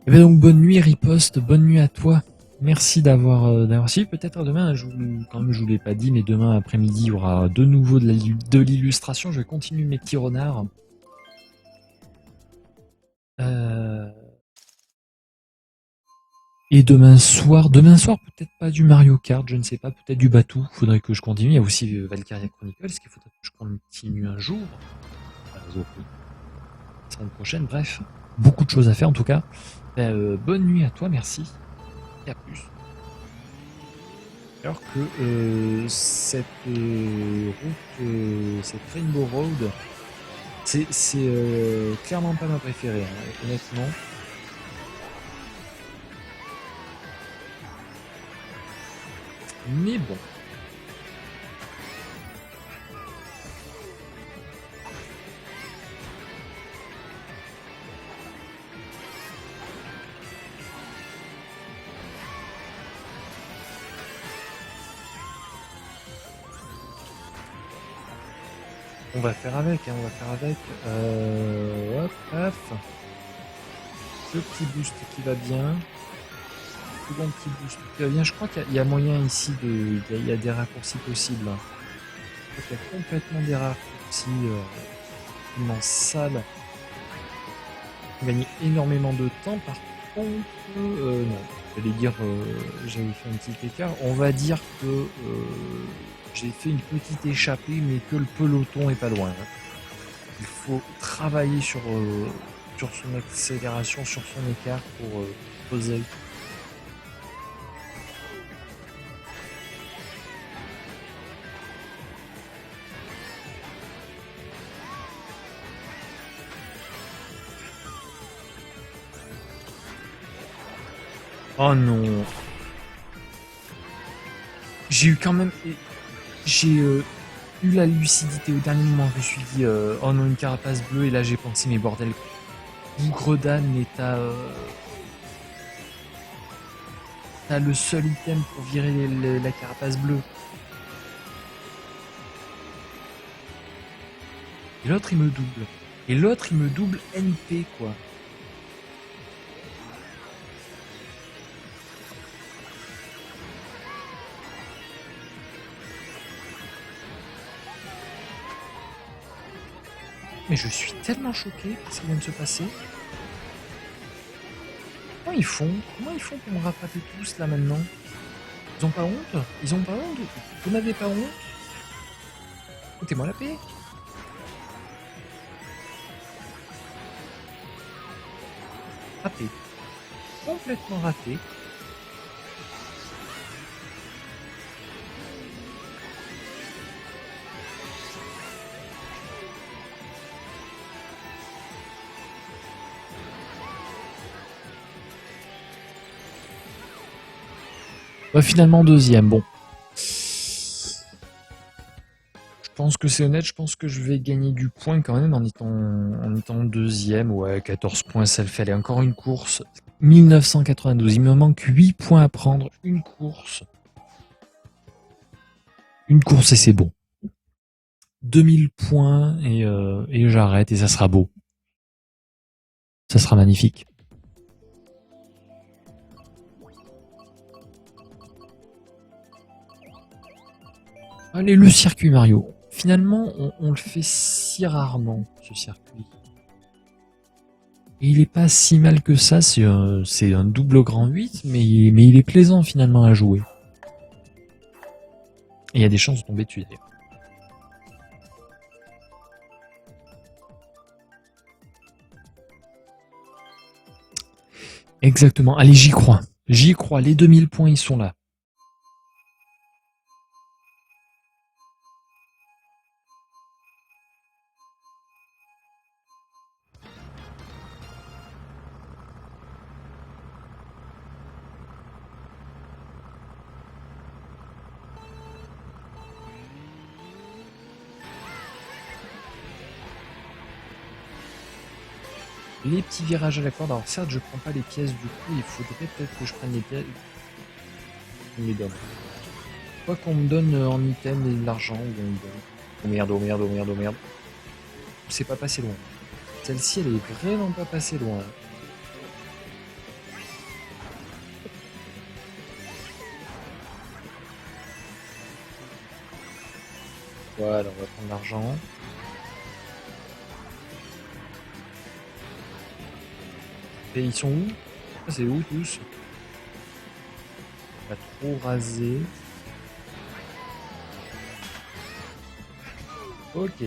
Et ben donc bonne nuit Riposte, bonne nuit à toi. Merci d'avoir suivi. Peut-être demain, quand même je vous l'ai pas dit, mais demain après-midi il y aura de nouveau de l'illustration. Je vais continuer mes petits renards. Et demain soir peut-être pas du Mario Kart, je ne sais pas, peut-être du Batou. Faudrait que je continue. Il y a aussi Valkyria Chronicles, qu'il faudrait que je continue un jour. La semaine prochaine, bref. beaucoup de choses à faire en tout cas. Bonne nuit à toi, merci. Et à plus. Alors que cette route, cette Rainbow Road, c'est clairement pas ma préférée, hein, honnêtement. Mais bon. On va faire avec, hein, on va faire avec. Hop, paf. Le petit boost qui va bien. Second petit boost qui va bien. Je crois qu'il y a moyen ici de. Il y a des raccourcis possibles. Je crois qu'il y a complètement des raccourcis immense sale. On gagne énormément de temps. Par contre, non. J'allais dire, j'avais fait un petit écart. On va dire que j'ai fait une petite échappée, mais que le peloton est pas loin. Hein. Il faut travailler sur son accélération, sur son écart pour poser. Oh non. J'ai eu quand même... J'ai eu la lucidité au dernier moment. Je me suis dit, oh non, une carapace bleue. Et là, j'ai pensé, mais bordel, bougre d'âne, mais t'as le seul item pour virer la carapace bleue. Et l'autre, il me double. Et l'autre, il me double NP, quoi. Mais je suis tellement choqué par ce qui vient de se passer. Comment ils font pour me rattraper tous, là, maintenant? Ils ont pas honte? Ils ont pas honte? Vous n'avez pas honte? Foutez-moi la paix. Raté. Complètement raté. Bah, finalement deuxième, bon. Je pense que c'est honnête, je pense que je vais gagner du point quand même en étant deuxième. Ouais, 14 points, ça le fait. Allez, encore une course. 1992, il me manque 8 points à prendre. Une course. Une course et c'est bon. 2000 points et j'arrête et ça sera beau. Ça sera magnifique. Allez, le circuit Mario. Finalement, on le fait si rarement, ce circuit. Et il est pas si mal que ça, c'est un double grand 8, mais il est plaisant finalement à jouer. Et il y a des chances de tomber dessus d'ailleurs. Exactement, allez, j'y crois. J'y crois, les 2000 points, ils sont là. Les petits virages à la corde, alors certes, je prends pas les pièces du coup, il faudrait peut-être que je prenne les pièces. On me les donne. Quoi qu'on me donne en item et de l'argent, ou on me donne. Oh merde, oh merde, oh merde, oh merde. C'est pas passé loin. Celle-ci, elle est vraiment pas passée loin. Voilà, on va prendre l'argent. Et ils sont où? Ah, c'est où tous? Pas trop rasé. Ok.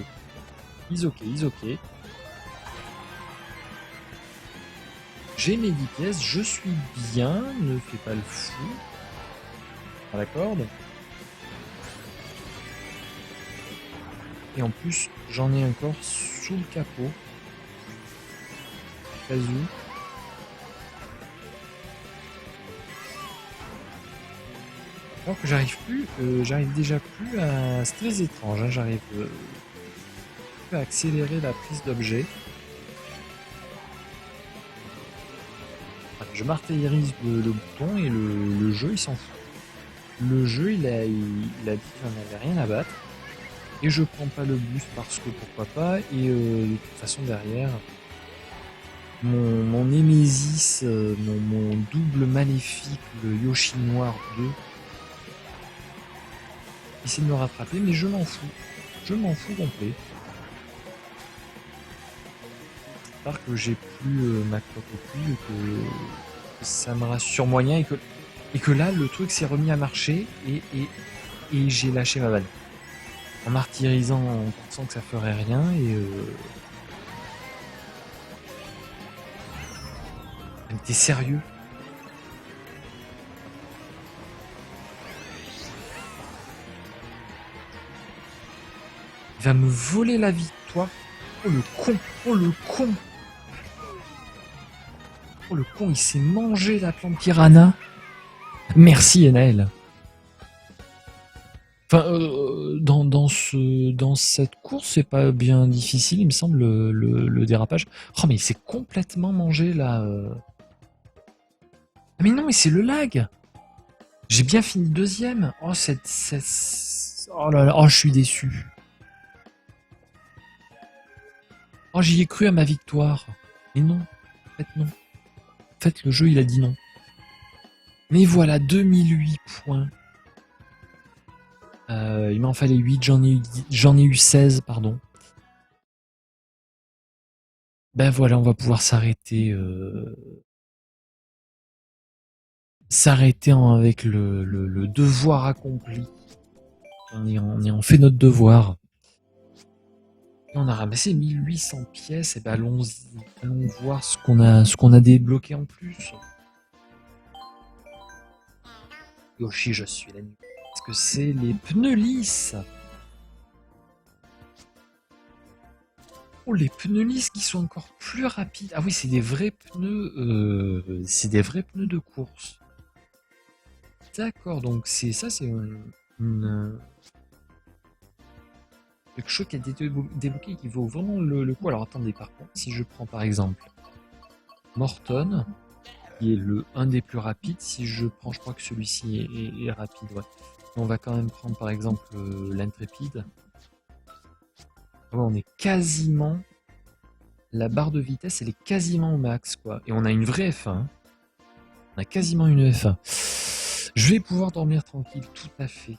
Ils ok, ils ok. J'ai mes 10 pièces, je suis bien, ne fais pas le fou. À la corde. Et en plus, j'en ai encore sous le capot. Cas où. Alors que j'arrive déjà plus à... C'est très étrange, hein, j'arrive plus à accélérer la prise d'objet. Je martyrise le bouton et le jeu il s'en fout. Le jeu il a dit qu'il n'en avait rien à battre. Et je prends pas le boost parce que pourquoi pas. Et de toute façon derrière, mon Némésis, mon double maléfique, le Yoshi Noir 2, essaie de me rattraper, mais je m'en fous. Je m'en fous complet. J'espère que j'ai plus ma cloque au cul, que ça me rassure moyen et que là le truc s'est remis à marcher et j'ai lâché ma balle. En martyrisant en pensant que ça ferait rien et mais t'es sérieux? Il va me voler la victoire. Oh le con! Oh le con! Oh le con, il s'est mangé la plante piranha. Merci Enaël. Enfin, dans cette course, c'est pas bien difficile, il me semble, le dérapage. Oh, mais il s'est complètement mangé là. Ah, mais non, mais c'est le lag! J'ai bien fini deuxième. Oh, oh là là, oh, je suis déçu. Oh, j'y ai cru à ma victoire. Mais non, en fait, non. En fait, le jeu, il a dit non. Mais voilà, 2008 points. Il m'en fallait 8, j'en ai eu 16, pardon. Ben voilà, on va pouvoir s'arrêter avec le devoir accompli. On ayant fait notre devoir. Et on a ramassé 1800 pièces, et ben allons-y. Allons voir ce qu'on a débloqué en plus. Yoshi, je suis la nuit. Parce que c'est les pneus lisses. Oh, les pneus lisses qui sont encore plus rapides. Ah oui, c'est des vrais pneus. De course. D'accord, donc c'est quelque chose qui a été débloqué et qui vaut vraiment le coup. Alors attendez, par contre, si je prends par exemple Morton, qui est un des plus rapides, si je prends, je crois que celui-ci est rapide, ouais. On va quand même prendre par exemple l'Intrépide. Ouais, on est quasiment... La barre de vitesse, elle est quasiment au max, quoi. Et on a une vraie F1. Hein. On a quasiment une F1. Je vais pouvoir dormir tranquille, tout à fait.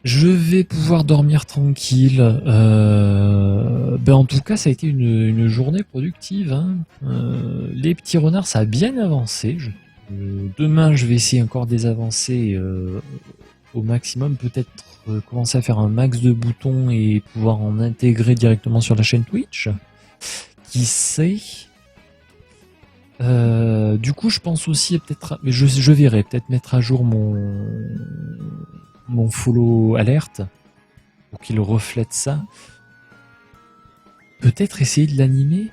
Je vais pouvoir dormir tranquille. Ben en tout cas, ça a été une journée productive. Hein. Les petits renards, ça a bien avancé. Demain, je vais essayer encore des avancées au maximum. Peut-être commencer à faire un max de boutons et pouvoir en intégrer directement sur la chaîne Twitch. Qui sait? Du coup, je pense aussi peut-être, mais je verrai peut-être mettre à jour mon follow alerte pour qu'il reflète ça. Peut-être essayer de l'animer.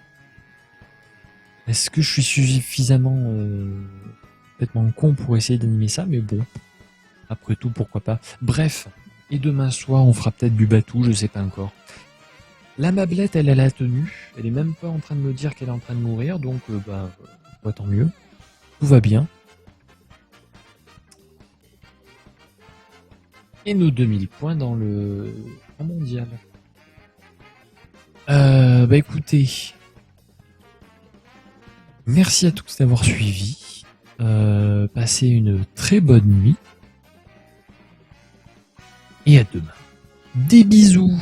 Est-ce que je suis suffisamment complètement con pour essayer d'animer ça? Mais bon, après tout, pourquoi pas. Bref, et demain soir, on fera peut-être du batou, je sais pas encore. La Mablette, elle a la tenue. Elle est même pas en train de me dire qu'elle est en train de mourir, donc tant mieux. Tout va bien. Et nos 2000 points dans le mondial. Bah écoutez, merci à tous d'avoir suivi. Passez une très bonne nuit. Et à demain. Des bisous.